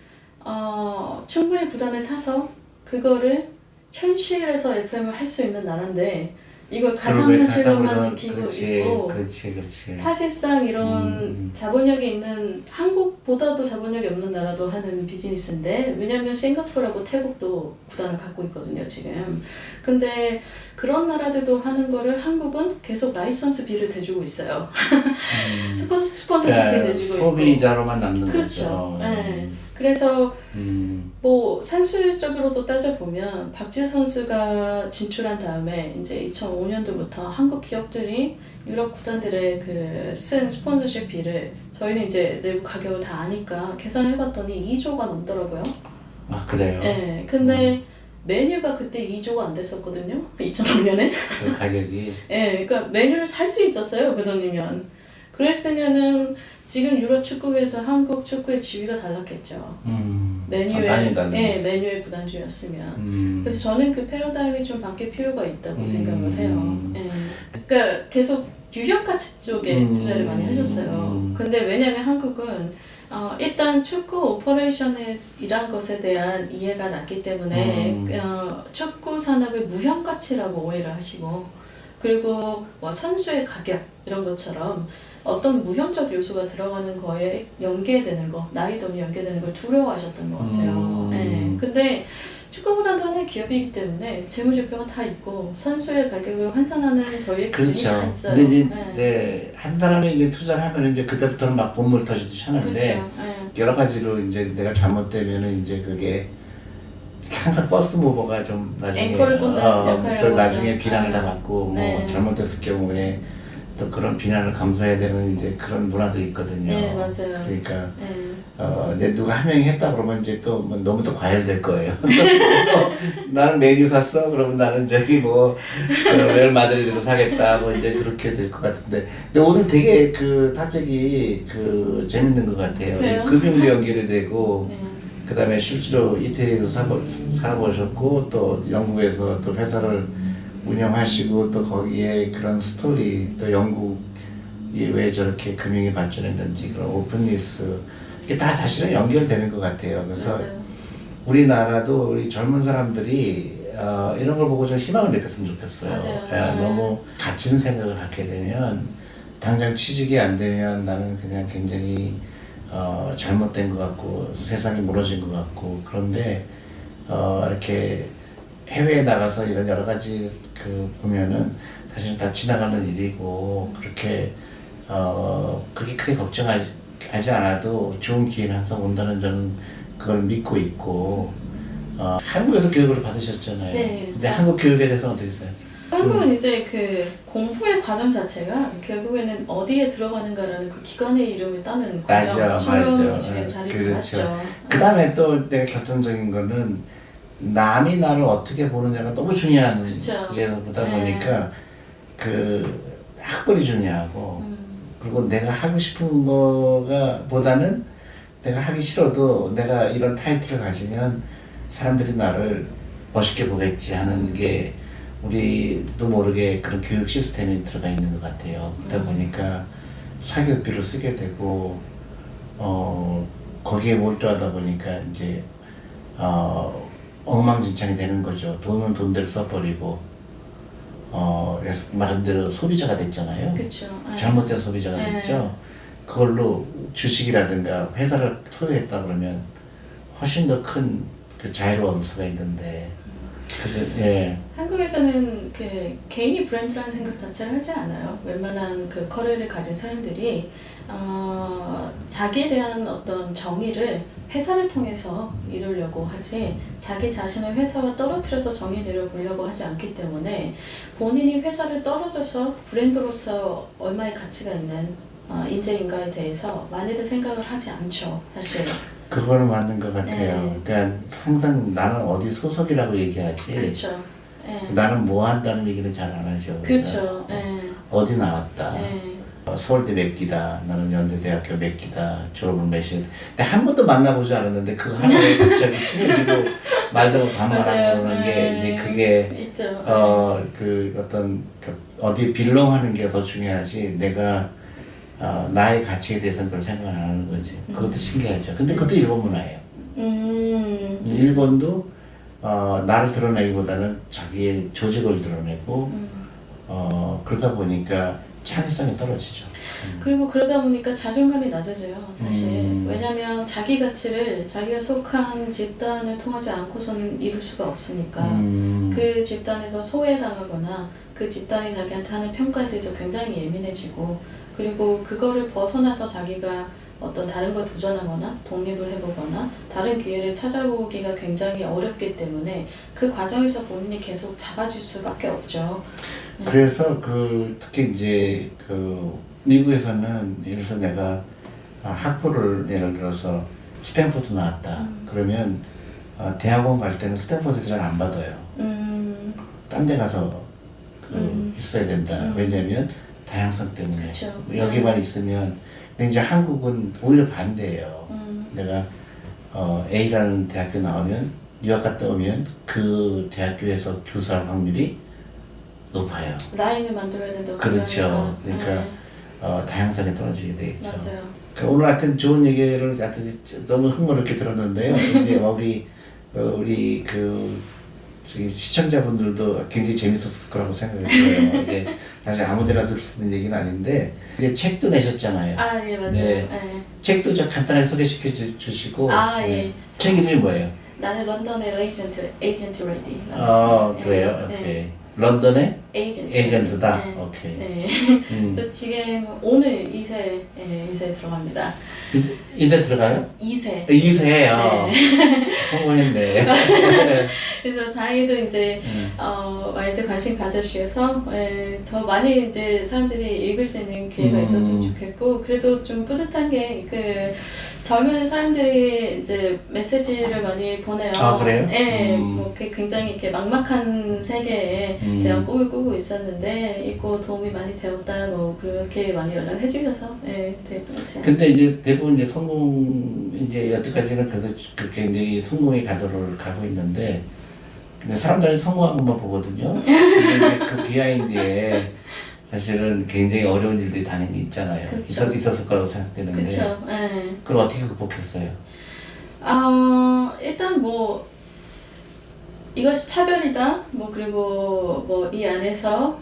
충분히 구단을 사서 그거를 현실에서 FM을 할 수 있는 나라인데 이걸 가상현실로만 지키고 있고, 그렇지. 사실상 이런 자본력이 있는, 한국보다도 자본력이 없는 나라도 하는 비즈니스인데, 왜냐면 싱가포르하고 태국도 구단을 갖고 있거든요 지금. 근데 그런 나라들도 하는 거를 한국은 계속 라이선스비를 대주고 있어요. 스폰서십비 대주고 있고. 소비자로만 남는 그렇죠. 거죠. 네. 그래서 뭐 산술적으로도 따져보면 박지성 선수가 진출한 다음에 이제 2005년도부터 한국 기업들이 유럽 구단들의 그 쓴 스폰서십비를, 저희는 이제 내부 가격을 다 아니까 계산을 해봤더니 2조가 넘더라고요. 아 그래요? 네. 근데 메뉴가 그때 2조가 안 됐었거든요. 2005년에. 그 가격이. 네, 그러니까 메뉴를 살 수 있었어요 그 돈이면. 그랬으면은 지금 유럽 축구에서 한국 축구의 지위가 달랐겠죠. 메뉴의 구단주였으면. 그래서 저는 그 패러다임이 좀 바뀔 필요가 있다고 생각을 해요. 예. 그러니까 계속 유형 가치 쪽에 투자를 많이 하셨어요. 근데 왜냐면 한국은 일단 축구 오퍼레이션이란 것에 대한 이해가 낮기 때문에 축구 산업의 무형 가치라고 오해를 하시고, 그리고 뭐 선수의 가격 이런 것처럼 어떤 무형적 요소가 들어가는 거에 연계되는 거, 나이 돈이 연계되는 걸 두려워하셨던 것 같아요. 네. 근데 축구보다도 하나의 기업이기 때문에 재무제표가 다 있고 선수의 가격을 환산하는 저희의 기준이 다 있어요. 근데 이제 한 사람이 이제 투자를 하면 이제 그때부터는 막 본물 터지듯이 하는데, 그렇죠. 여러 가지로 이제 내가 잘못되면은 이제 그게 항상 버스 모버가 좀 나중에 앵커를 꽂는 역할을 또 하죠. 나중에 비난을 다 받고 뭐 잘못됐을 경우에 또 그런 비난을 감수해야 되는 이제 그런 문화도 있거든요. 네, 맞아요. 그러니까 내 누가 한 명이 했다 그러면 이제 또 뭐 너무 또 과열될 거예요. 또 나는 메뉴 샀어? 그러면 나는 저기 뭐 레알 마드리드로 사겠다 뭐 이제 그렇게 될 것 같은데, 근데 오늘 되게 그 탑픽이 그 재밌는 것 같아요. 그래요? 금융도 연결이 되고. 그 다음에 실제로 이태리에서 살아보셨고 또 영국에서 또 회사를 운영하시고 또 거기에 그런 스토리, 또 영국이 왜 저렇게 금융이 발전했는지 그런 오픈리스, 이게 다 사실은 연결되는 것 같아요. 그래서 맞아요. 우리나라도 우리 젊은 사람들이 이런 걸 보고 좀 희망을 느꼈으면 좋겠어요. 맞아요. 너무 갇힌 생각을 갖게 되면, 당장 취직이 안 되면 나는 그냥 굉장히 잘못된 것 같고 세상이 무너진 것 같고, 그런데 이렇게 해외에 나가서 이런 여러 가지 그 보면은 사실 다 지나가는 일이고, 그렇게 그렇게 크게 걱정하지 않아도 좋은 기회는 항상 온다는 저는 그걸 믿고 있고, 한국에서 교육을 받으셨잖아요. 네. 근데 한국 교육에 대해서 어떻게 생각해요? 한국은 이제 그 공부의 과정 자체가 결국에는 어디에 들어가는가라는 그 기관의 이름을 따는 과정처럼 지금 자리 잡았죠. 그 다음에 또 내가 결정적인 거는 남이 나를 어떻게 보느냐가 너무 중요한 그게 보다 보니까 그 학벌이 중요하고, 그리고 내가 하고 싶은 거가 보다는 내가 하기 싫어도 내가 이런 타이틀을 가지면 사람들이 나를 멋있게 보겠지 하는 게 우리도 모르게 그런 교육 시스템이 들어가 있는 것 같아요. 그러다 보니까 사교육비를 쓰게 되고 거기에 몰두하다 보니까 이제 엉망진창이 되는 거죠. 돈은 돈대로 써버리고 그래서 말한 대로 소비자가 됐잖아요. 그렇죠. 잘못된 소비자가 됐죠. 그걸로 주식이라든가 회사를 소유했다 그러면 훨씬 더 큰 그 자유를 얻을 수가 있는데 예. 한국에서는 그 개인이 브랜드라는 생각 자체를 하지 않아요. 웬만한 그 커리어를 가진 사람들이 자기에 대한 어떤 정의를 회사를 통해서 이루려고 하지 자기 자신을 회사와 떨어뜨려서 정의 내려보려고 하지 않기 때문에 본인이 회사를 떨어져서 브랜드로서 얼마의 가치가 있는 인재인가에 대해서 많이들 생각을 하지 않죠, 사실. 그거는 맞는 것 같아요. 그러니까 항상 나는 어디 소속이라고 얘기하지. 그렇죠. 나는 뭐 한다는 얘기는 잘 안 하죠. 그렇죠. 어디 나왔다. 서울대 몇 기다. 나는 연세대학교 몇 기다. 졸업을 몇 시. 근데 한 번도 만나보지 않았는데 그 하루에 갑자기 친해지고 말도 반말하고 그러는 게 이제 그게 있죠. 그 어떤 어디 빌롱하는 게 더 중요하지. 내가 나의 가치에 대해서는 별 생각 안 하는 거지. 그것도 신기하죠. 근데 그것도 일본 문화예요. 일본도 나를 드러내기보다는 자기의 조직을 드러내고 그러다 보니까 창의성이 떨어지죠. 그리고 그러다 보니까 자존감이 낮아져요, 사실. 왜냐면 자기 가치를 자기가 속한 집단을 통하지 않고서는 이룰 수가 없으니까. 그 집단에서 소외당하거나 그 집단이 자기한테 하는 평가에 대해서 굉장히 예민해지고 그리고 그거를 벗어나서 자기가 어떤 다른 걸 도전하거나 독립을 해보거나 다른 기회를 찾아보기가 굉장히 어렵기 때문에 그 과정에서 본인이 계속 작아질 수밖에 없죠. 그래서 특히 이제 미국에서는 예를 들어서 내가 학부를 예를 들어서 스탠포드 나왔다. 그러면 대학원 갈 때는 스탠포드에서 잘 안 받아요. 딴 데 가서 있어야 된다. 왜냐면 다양성 때문에. 그쵸. 여기만 있으면. 근데 이제 한국은 오히려 반대예요. 내가 A라는 대학교 나오면 유학 갔다 오면 그 대학교에서 교수할 확률이 높아요. 라인을 만들어야 된다고 그렇죠. 그러니까 다양성이 떨어지게 되겠죠. 맞아요. 그러니까 오늘 하여튼 좋은 얘기를 하여튼 너무 흥미롭게 들었는데요. 이제 우리 저기 시청자분들도 굉장히 재밌었을 거라고 생각이 들어요. 이게 사실 아무데나 들을 수 있는 얘기는 아닌데 이제 책도 내셨잖아요. 예, 맞아요. 네. 책도 좀 간단하게 소개시켜 주시고. 예. 책 이름이 뭐예요? 나는 런던의 에이전트 레디. 그래요? 오케이. 런던의 에이전트. 에이전트다? 네. 오케이. 네. 저 지금 오늘 2세에 들어갑니다. 인쇄 들어가요? 2세. 2세요. 네. 성공했네. 그래서 다행히도 이제 많이들 관심 가져주셔서 더 많이 이제 사람들이 읽을 수 있는 기회가 있었으면 좋겠고 그래도 좀 뿌듯한 게 젊은 사람들이 이제 메시지를 많이 보내요. 그래요? 네, 뭐 굉장히 이렇게 막막한 세계에 대한 꿈을 꾸고 있었는데 읽고 도움이 많이 되었다 뭐 그렇게 많이 연락해 주셔서 되게 뿌듯해요. 근데 이제 대부분 이제 이제 여태까지는 그래도 굉장히 성공의 가도를 가고 있는데 근데 사람들이 성공한 것만 보거든요. 근데 이제 그 비하인드에 사실은 굉장히 어려운 일들이 당연히 있잖아요. 그렇죠. 있었을 거라고 생각되는데. 그렇죠. 그걸 어떻게 극복했어요? 일단 뭐 이것이 차별이다. 뭐 그리고 뭐 이 안에서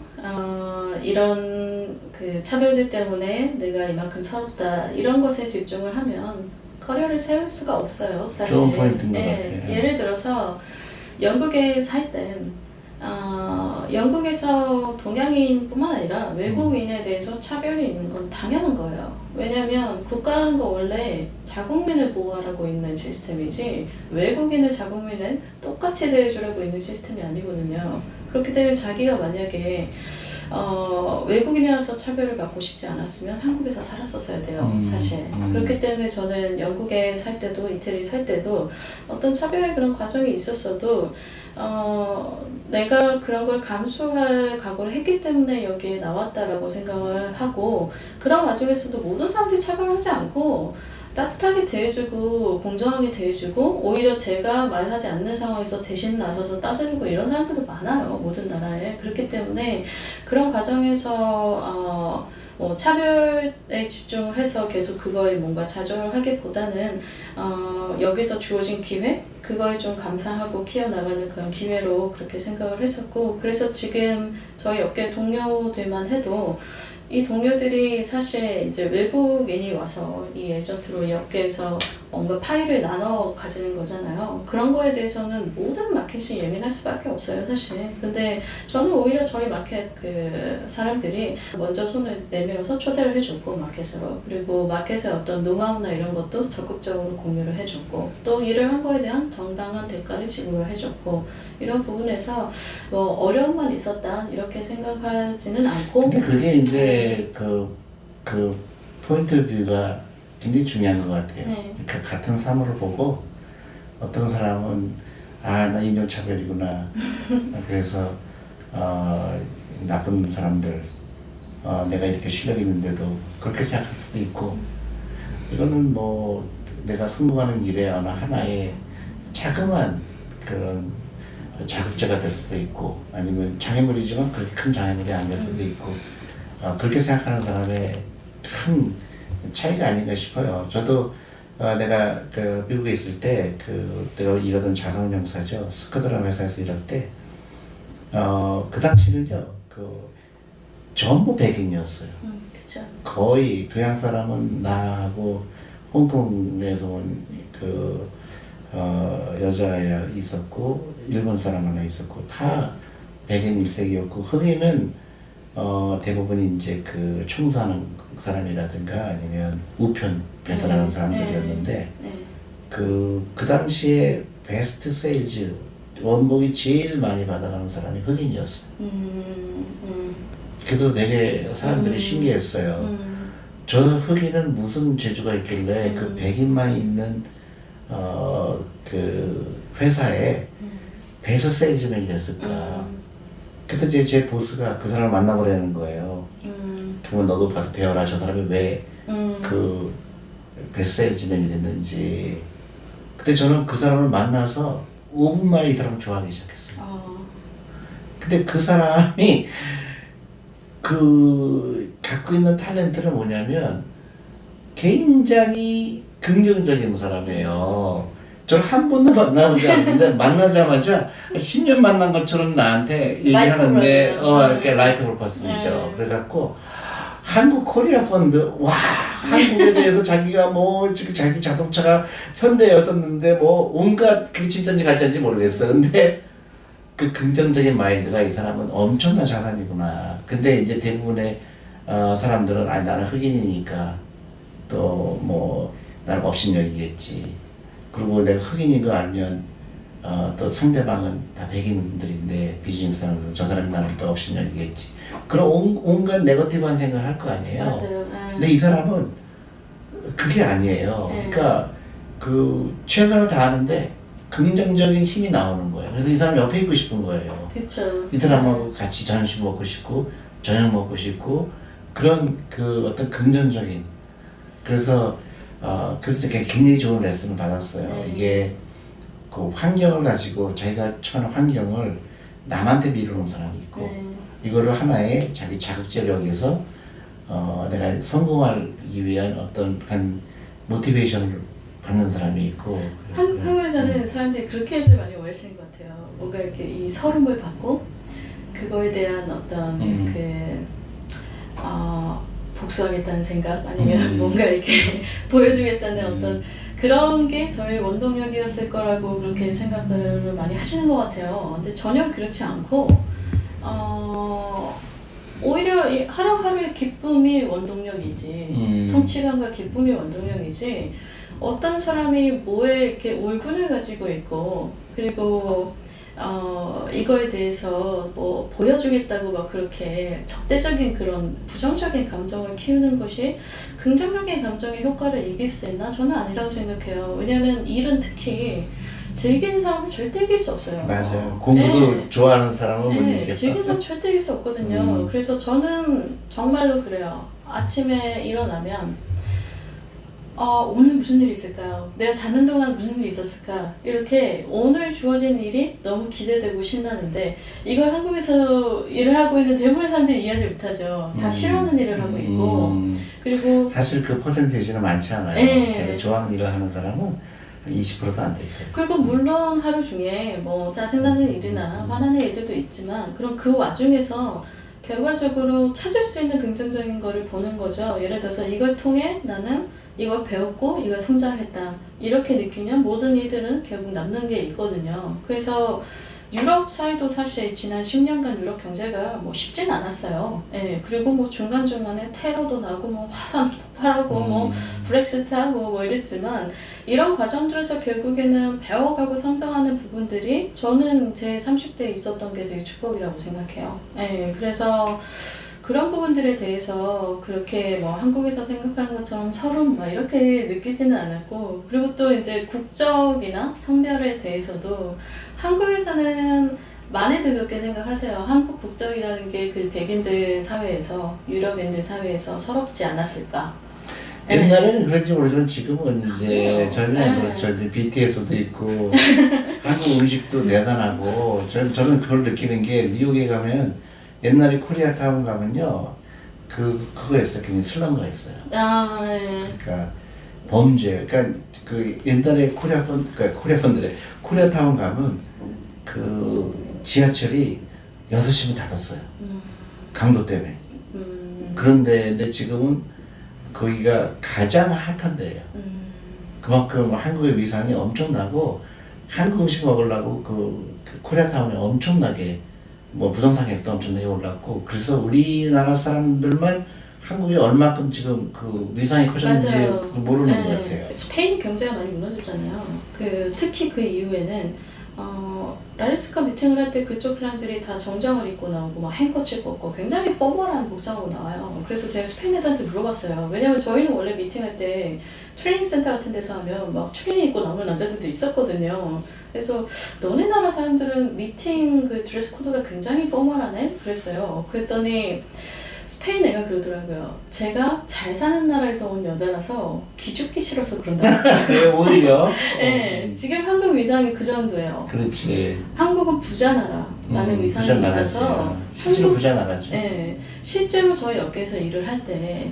이런 그 차별들 때문에 내가 이만큼 서럽다 이런 것에 집중을 하면 커리어를 세울 수가 없어요. 사실. 좋은 포인트인 것 같아요. 예를 들어서 영국에 살 땐 영국에서 동양인뿐만 아니라 외국인에 대해서 차별이 있는 건 당연한 거예요. 왜냐하면 국가라는 건 원래 자국민을 보호하라고 있는 시스템이지 외국인을 자국민을 똑같이 대해주라고 있는 시스템이 아니거든요. 그렇기 때문에 자기가 만약에 외국인이라서 차별을 받고 싶지 않았으면 한국에서 살았었어야 돼요, 사실. 그렇기 때문에 저는 영국에 살 때도, 이태리 살 때도 어떤 차별의 그런 과정이 있었어도 내가 그런 걸 감수할 각오를 했기 때문에 여기에 나왔다라고 생각을 하고 그런 과정에서도 모든 사람들이 차별하지 않고 따뜻하게 대해주고 공정하게 대해주고 오히려 제가 말하지 않는 상황에서 대신 나서서 따져주고 이런 사람들도 많아요 모든 나라에. 그렇기 때문에 그런 과정에서 뭐 차별에 집중을 해서 계속 그거에 뭔가 좌절을 하기보다는 여기서 주어진 기회 그거에 좀 감사하고 키워나가는 그런 기회로 그렇게 생각을 했었고 그래서 지금 저희 업계 동료들만 해도 이 동료들이 사실 이제 외국인이 와서 이 에이전트로 이 업계에서 뭔가 파일을 나눠 가지는 거잖아요. 그런 거에 대해서는 모든 마켓이 예민할 수밖에 없어요, 사실. 근데 저는 오히려 저희 마켓 그 사람들이 먼저 손을 내밀어서 초대를 해줬고, 마켓으로. 그리고 마켓의 어떤 노하우나 이런 것도 적극적으로 공유를 해줬고, 또 일을 한 거에 대한 정당한 대가를 지급을 해줬고, 이런 부분에서 뭐 어려움만 있었다, 이렇게 생각하지는 않고. 근데 그게 이제 그 포인트 뷰가 굉장히 중요한 것 같아요. 네. 그러니까 같은 사물을 보고 어떤 사람은 나 인종차별이구나. 그래서 나쁜 사람들 내가 이렇게 실력이 있는데도 그렇게 생각할 수도 있고 이거는 뭐 내가 성공하는 길에 어느 하나의 자그마한 그런 자극제가 될 수도 있고 아니면 장애물이지만 그렇게 큰 장애물이 아닐 수도 있고 그렇게 생각하는 사람의 큰 차이가 아닌가 싶어요. 저도 내가 그 미국에 있을 때 내가 일하던 자산운용사죠. 스코드라는 회사에서 일할 때 그 당시는요 전부 백인이었어요. 그쵸. 거의 동양 사람은 나하고 홍콩에서 온 여자애가 있었고 일본 사람 하나 있었고 다 백인 일색이었고 흑인은 대부분 이제 그 청소하는 사람이라든가 아니면 우편 배달하는 사람들이었는데 그 당시에 베스트 세일즈 원복이 제일 많이 받아가는 사람이 흑인이었어요. 그래서 되게 사람들이 신기했어요. 저 흑인은 무슨 재주가 있길래 그 백인만 있는 그 회사에 베스트 세일즈맨이 됐을까. 그래서 이제 제 보스가 그 사람을 만나보려는 거예요. 그러면 너도 봐서 배워라. 저 사람이 왜 그 베스트 세일즈맨이 됐는지. 그때 저는 그 사람을 만나서 5분 만에 이 사람을 좋아하기 시작했어요. 근데 그 사람이 갖고 있는 탤런트는 뭐냐면 굉장히 긍정적인 사람이에요. 저를 한 번도 만나보지 않는데 만나자마자 10년 만난 것처럼 나한테 얘기하는데 이렇게 라이크able 퍼슨이죠. 그래갖고 한국 코리아 펀드 한국에 대해서 자기가 뭐 지금 자기 자동차가 현대였었는데 뭐 온갖 그게 진짜인지 가짜인지 모르겠어. 근데 그 긍정적인 마인드가 이 사람은 엄청난 자산이구나. 근데 이제 대부분의 사람들은 나는 흑인이니까 또 뭐 나를 업신여기겠지. 그리고 내가 흑인인 거 알면 또 상대방은 다 백인들인데 비즈니스하면서 저 사람이 나를 또 업신여기겠지. 그런 온갖 네거티브한 생각을 할 거 아니에요. 맞아요. 근데 이 사람은 그게 아니에요. 그러니까 최선을 다하는데 긍정적인 힘이 나오는 거예요. 그래서 이 사람 옆에 있고 싶은 거예요. 그쵸. 이 사람하고 같이 점심 먹고 싶고 저녁 먹고 싶고 그런 어떤 긍정적인 그래서 굉장히 좋은 레슨을 받았어요. 이게 그 환경을 가지고 자기가 처한 환경을 남한테 미루는 사람이 있고 이거를 하나의 자기 자극제를 여기서 내가 성공하기 위한 어떤 모티베이션을 받는 사람이 있고 한국에서는 사람들이 그렇게들 많이 오해하시는 것 같아요. 뭔가 이렇게 이 서름을 받고 그거에 대한 어떤 복수하겠다는 생각 아니면 뭔가 이렇게 보여주겠다는 어떤 그런 게 저의 원동력이었을 거라고 그렇게 생각들을 많이 하시는 것 같아요. 근데 전혀 그렇지 않고 오히려 이 하루하루의 기쁨이 원동력이지 성취감과 기쁨이 원동력이지 어떤 사람이 뭐에 이렇게 울분을 가지고 있고 그리고 이거에 대해서 뭐 보여주겠다고 막 그렇게 적대적인 그런 부정적인 감정을 키우는 것이 긍정적인 감정의 효과를 이길 수 있나? 저는 아니라고 생각해요. 왜냐하면 일은 특히 즐기는 사람은 절대 이길 수 없어요. 맞아요. 공부도 좋아하는 사람은 못 이기겠다. 즐기는 사람 절대 이길 수 없거든요. 그래서 저는 정말로 그래요. 아침에 일어나면 오늘 무슨 일이 있을까요? 내가 자는 동안 무슨 일이 있었을까? 이렇게 오늘 주어진 일이 너무 기대되고 신나는데 이걸 한국에서 일을 하고 있는 대부분의 사람들이 이해하지 못하죠. 다 싫어하는 일을 하고 있고 그리고 사실 그 퍼센테이지는 많지 않아요. 네. 제가 좋아하는 일을 하는 사람은 한 20%도 안 돼요. 그리고 물론 하루 중에 뭐 짜증나는 일이나 화나는 일들도 있지만 그럼 그 와중에서 결과적으로 찾을 수 있는 긍정적인 거를 보는 거죠. 예를 들어서 이걸 통해 나는 이걸 배웠고 이걸 성장했다 이렇게 느끼면 모든 이들은 결국 남는 게 있거든요. 그래서 유럽 사이도 사실 지난 10년간 유럽 경제가 뭐 쉽진 않았어요. 예, 그리고 뭐 중간중간에 테러도 나고 뭐 화산 폭발하고 뭐 브렉시트하고 뭐 이랬지만 이런 과정들에서 결국에는 배워가고 성장하는 부분들이 저는 제 30대에 있었던 게 되게 축복이라고 생각해요. 예, 그래서 그런 부분들에 대해서 그렇게 뭐 한국에서 생각하는 것처럼 서름 막 이렇게 느끼지는 않았고 그리고 또 이제 국적이나 성별에 대해서도 한국에서는 많이들 그렇게 생각하세요. 한국 국적이라는 게 그 백인들 사회에서 유럽인들 사회에서 서럽지 않았을까? 옛날에는 그런지 모르지만 지금은 이제 젊은 네. 그렇죠. BTS도 있고 한국 음식도 대단하고 저는 그걸 느끼는 게 뉴욕에 가면 옛날에 코리아타운 가면요 그거였어요. 굉장히 슬럼가 있어요. 아, 네. 그러니까 범죄. 그러니까 그 옛날에 코리아펀들의 코리아타운 가면 그 지하철이 6시면 닫았어요. 강도 때문에. 그런데 근데 지금은 거기가 가장 핫한 데예요. 그만큼 한국의 위상이 엄청나고 한국 음식 먹으려고 그 코리아타운에 엄청나게 뭐 부동산가격도 엄청나게 올랐고 그래서 우리나라 사람들만 한국이 얼마큼 지금 그 위상이 커졌는지 맞아요. 모르는 것 같아요. 스페인 경제가 많이 무너졌잖아요. 특히 그 이후에는 라리스카 미팅을 할 때 그쪽 사람들이 다 정장을 입고 나오고 막 행커치 꽂고 굉장히 포멀한 복장으로 나와요. 그래서 제가 스페인 애들한테 물어봤어요. 왜냐면 저희는 원래 미팅할 때 트레이닝 센터 같은 데서 하면 막 트레이닝 입고 나오는 남자들도 있었거든요. 그래서 너네 나라 사람들은 미팅 그 드레스 코드가 굉장히 포멀하네? 그랬어요. 그랬더니 스페인 애가 그러더라고요. 제가 잘 사는 나라에서 온 여자라서 기죽기 싫어서 그런다. 네, 오히려. 네, 지금 한국 위상이 그 정도예요. 그렇지. 한국은 부자 나라라는 위상이 부자 나라지. 있어서 실제로 부자 나라죠. 네, 실제로 저희 업계에서 일을 할 때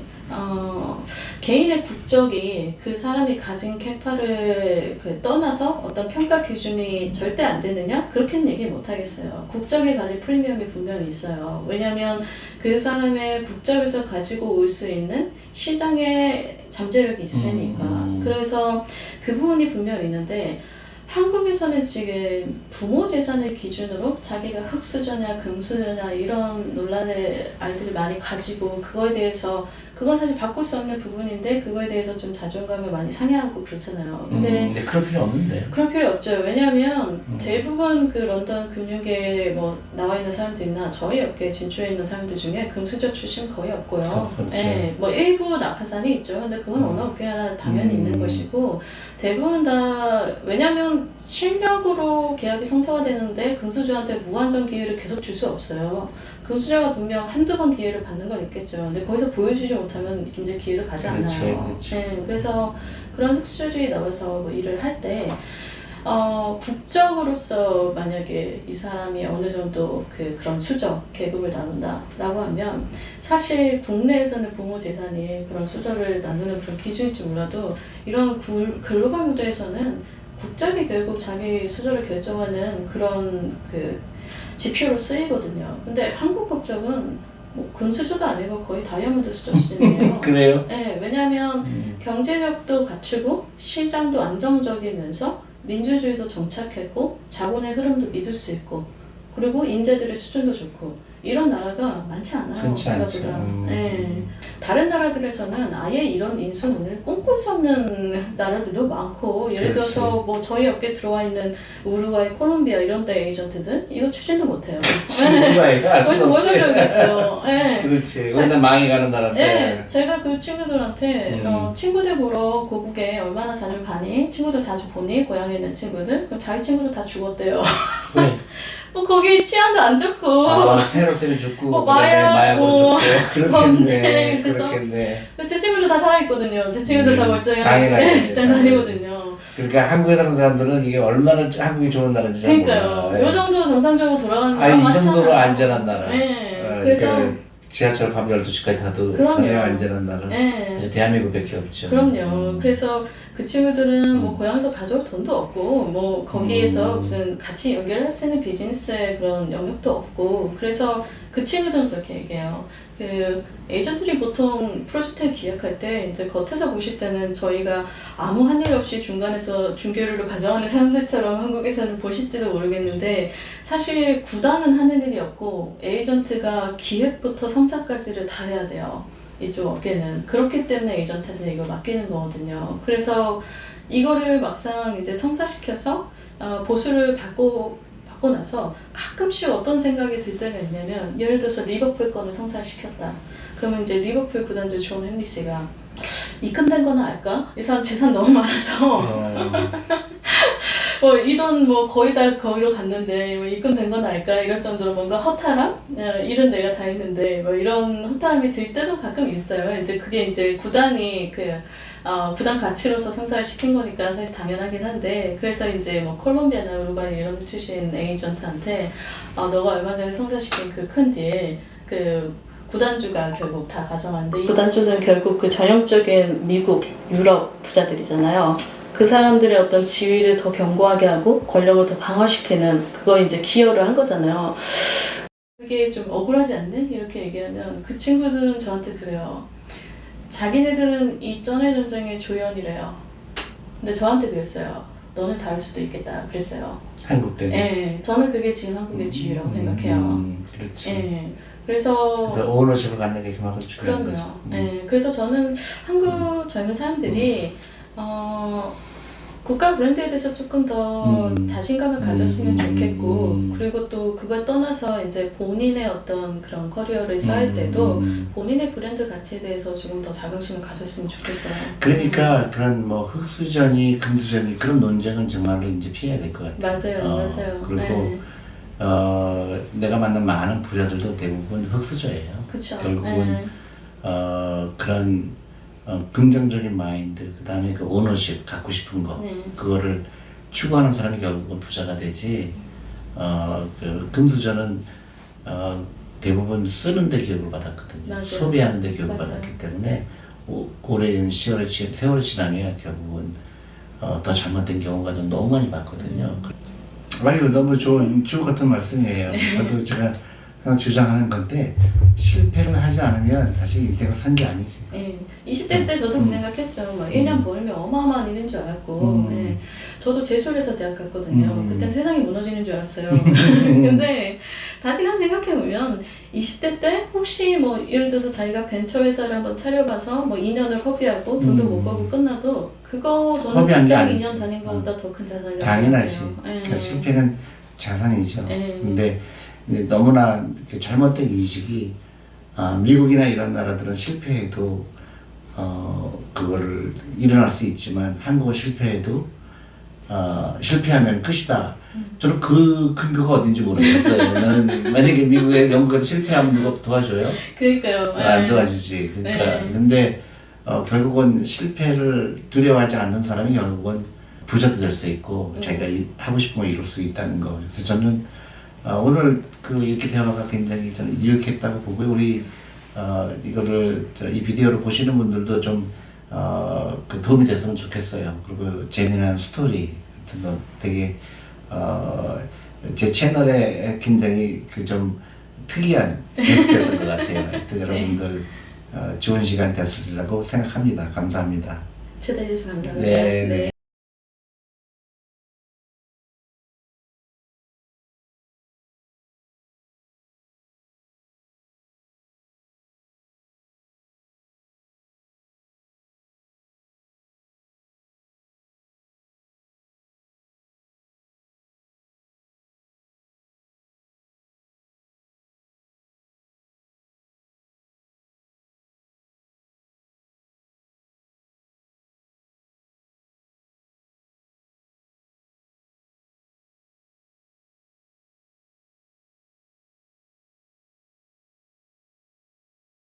개인의 국적이 그 사람이 가진 캐파를 떠나서 어떤 평가 기준이 절대 안 되느냐? 그렇게는 얘기 못 하겠어요. 국적이 가진 프리미엄이 분명히 있어요. 왜냐하면 그 사람의 국적에서 가지고 올 수 있는 시장의 잠재력이 있으니까. 그래서 그 부분이 분명히 있는데 한국에서는 지금 부모 재산을 기준으로 자기가 흑수저냐 금수저냐 이런 논란을 아이들이 많이 가지고 그거에 대해서 그건 사실 바꿀 수 없는 부분인데 그거에 대해서 좀 자존감을 많이 상해하고 그렇잖아요. 근데 그럴 필요 없는데. 그럴 필요 없죠. 왜냐하면 대부분 그 런던 금융계에 뭐 나와 있는 사람들이나 저희 업계에 진출해 있는 사람들 중에 금수저 출신 거의 없고요. 그렇죠. 예, 뭐 일부 낙하산이 있죠. 근데 그건 어느 업계나 당연히 있는 것이고 대부분 다 왜냐하면 실력으로 계약이 성사화되는데 금수저한테 무한정 기회를 계속 줄 수 없어요. 금수저가 분명 한두 번 기회를 받는 건 있겠죠. 근데 거기서 보여주지 못하면 이제 기회를 가지 않아요. 그렇지. 네, 그래서 그런 흑수저들이 나와서 뭐 일을 할 때 국적으로서 만약에 이 사람이 어느 정도 그런 수저 계급을 나눈다라고 하면 사실 국내에서는 부모 재산이 그런 수저를 나누는 그런 기준일지 몰라도 이런 글로벌 무대에서는 국적이 결국 자기 수저를 결정하는 그런 지표로 쓰이거든요. 근데 한국 국적은 뭐 금수저도 아니고 거의 다이아몬드 수저 수준이에요. 그래요? 네, 왜냐하면 경제력도 갖추고 시장도 안정적이면서 민주주의도 정착했고 자본의 흐름도 믿을 수 있고 그리고 인재들의 수준도 좋고 이런 나라가 많지 않아요. 그렇지 않죠. 네. 다른 나라들에서는 아예 이런 인수문을 꿈꿀 수 없는 나라들도 많고 예를 그렇지. 들어서 뭐 저희 업계 들어와 있는 우루과이, 콜롬비아 이런 데 에이전트들 이거 추진도 못해요. 우루과이가 알 거기서 수 못 없지. 적있어요. 네. 그렇지. 근데 망해가는 나라인데. 네, 제가 그 친구들한테 친구들 보러 고국에 얼마나 자주 가니? 친구들 자주 보니? 고향에 있는 친구들? 그럼 자기 친구들 다 죽었대요. 왜? 뭐 거기 치안도 안 좋고 테러 때문에 죽고 뭐 그다음에 마약으로 죽고 범죄, 그렇겠네. 그래서 그렇겠네. 제 친구들 다 살아있거든요. 제 친구들 다 멀쩡히 당연하지. 직장 다니거든요. 그러니까 한국에 사는 사람들은 이게 얼마나 한국이 좋은 나라인지 잘 그러니까요. 몰라. 요 정도로 정상적으로 돌아가는 나라 아니 이 많잖아요. 정도로 안전한 나라. 네. 그러니까 그래서 지하철 밤 12시까지 타도 그럼요. 전혀 안전한 나라. 네. 그래서 대한민국밖에 없죠. 그럼요. 그래서 그 친구들은 뭐 고향에서 가져올 돈도 없고 뭐 거기에서 무슨 같이 연결할 수 있는 비즈니스의 그런 영역도 없고 그래서 그 친구들은 그렇게 얘기해요. 그 에이전트들이 보통 프로젝트를 기획할 때 이제 겉에서 보실 때는 저희가 아무 한 일 없이 중간에서 중개료를 가져가는 사람들처럼 한국에서는 보실지도 모르겠는데 사실 구단은 하는 일이 없고 에이전트가 기획부터 성사까지를 다 해야 돼요. 이쪽 업계는. 그렇기 때문에 에이전트한테 이걸 맡기는 거거든요. 그래서 이거를 막상 이제 성사시켜서 보수를 받고 나서 가끔씩 어떤 생각이 들 때가 있냐면 예를 들어서 리버풀 건을 성사시켰다. 그러면 이제 리버풀 구단주 존 헨리스가 입금된 거는 알까? 이 사람 재산 너무 많아서 이 돈 뭐 거의 다 거기로 갔는데 뭐 입금된 건 알까? 이럴 정도로 뭔가 허탈함? 일은 내가 다 했는데 뭐 이런 허탈함이 들 때도 가끔 있어요. 이제 그게 이제 구단이 구단 가치로서 성사를 시킨 거니까 사실 당연하긴 한데 그래서 이제 뭐 콜롬비아나 우루과이 이런 출신 에이전트한테 너가 얼마 전에 성사시킨 그 큰 딜 구단주가 결국 다 가져갔는데 이 구단주들은 결국 그 전형적인 미국, 유럽 부자들이잖아요. 그 사람들의 어떤 지위를 더 견고하게 하고 권력을 더 강화시키는 그거 이제 기여를 한 거잖아요. 그게 좀 억울하지 않니? 이렇게 얘기하면 그 친구들은 저한테 그래요. 자기네들은 이 전의 전쟁의 조연이래요. 근데 저한테 그랬어요. 너는 다를 수도 있겠다. 그랬어요. 한국 때문에. 네, 저는 그게 지금 한국의 지위라고 생각해요. 그렇지. 네, 그래서 오너십을 갖는 게 그만큼 중요한 거죠. 그럼요. 네, 그래서 저는 한국 젊은 사람들이 국가 브랜드에 대해서 조금 더 자신감을 가졌으면 좋겠고 그리고 또 그걸 떠나서 이제 본인의 어떤 그런 커리어를 쌓을 때도 본인의 브랜드 가치에 대해서 조금 더 자긍심을 가졌으면 좋겠어요. 그러니까 그런 뭐 흑수저니 금수저니 그런 논쟁은 정말로 이제 피해야 될 것 같아요. 맞아요, 맞아요. 그리고 네. 내가 만난 많은 부자들도 대부분 흑수저예요. 그쵸. 결국은 네. 그런 긍정적인 마인드, 그 다음에 그 오너십 갖고 싶은 거, 네. 그거를 추구하는 사람이 결국은 부자가 되지. 그 금수저는 대부분 쓰는데 교육을 받았거든요. 맞아요. 소비하는데 교육을 맞아요. 받았기 때문에 오랜 세월이 지나면 결국은 더 잘못된 경우가 좀 너무 많이 봤거든요. 아유, 너무 좋은 주옥 같은 말씀이에요. 저도 제가 그냥 주장하는 건데 실패를 하지 않으면 사실 인생을 산 게 아니지. 네. 20대 때 저도 그 생각했죠. 막 1년 벌면 어마어마한 일인 줄 알았고 네. 저도 재수해서 대학 갔거든요. 그땐 세상이 무너지는 줄 알았어요. 근데 다시금 생각해보면 20대 때 혹시 뭐 예를 들어서 자기가 벤처 회사를 한번 차려봐서 뭐 2년을 허비하고 돈도 못 벌고 끝나도 그거 저는 직장 2년 다닌 것보다 더 큰 자산이라고 당연하지. 생각해요. 그러니까 실패는 자산이죠. 네. 근데 이제 너무나 이렇게 잘못된 인식이 미국이나 이런 나라들은 실패해도 그거를 일어날 수 있지만 한국은 실패해도 실패하면 끝이다. 저는 그 근거가 어딘지 모르겠어요. 나는 만약에 미국에 영국에서 실패하면 누가 도와줘요? 그러니까요. 안 도와주지. 그러니까 네. 근데 결국은 실패를 두려워하지 않는 사람이 결국은 부자도 될 수 있고 자기가 하고 싶은 걸 이룰 수 있다는 거. 그래서 저는 오늘 이렇게 대화가 굉장히 저는 유익했다고 보고요. 우리 이거를 이 비디오를 보시는 분들도 좀 그 도움이 됐으면 좋겠어요. 그리고 재미난 스토리 같은 거 되게 제 채널에 굉장히 좀 특이한 게스트였던 것 같아요. 하여튼 여러분들 좋은 시간 됐으리라고 생각합니다. 감사합니다. 초대해 주셔서 감사합니다. 네.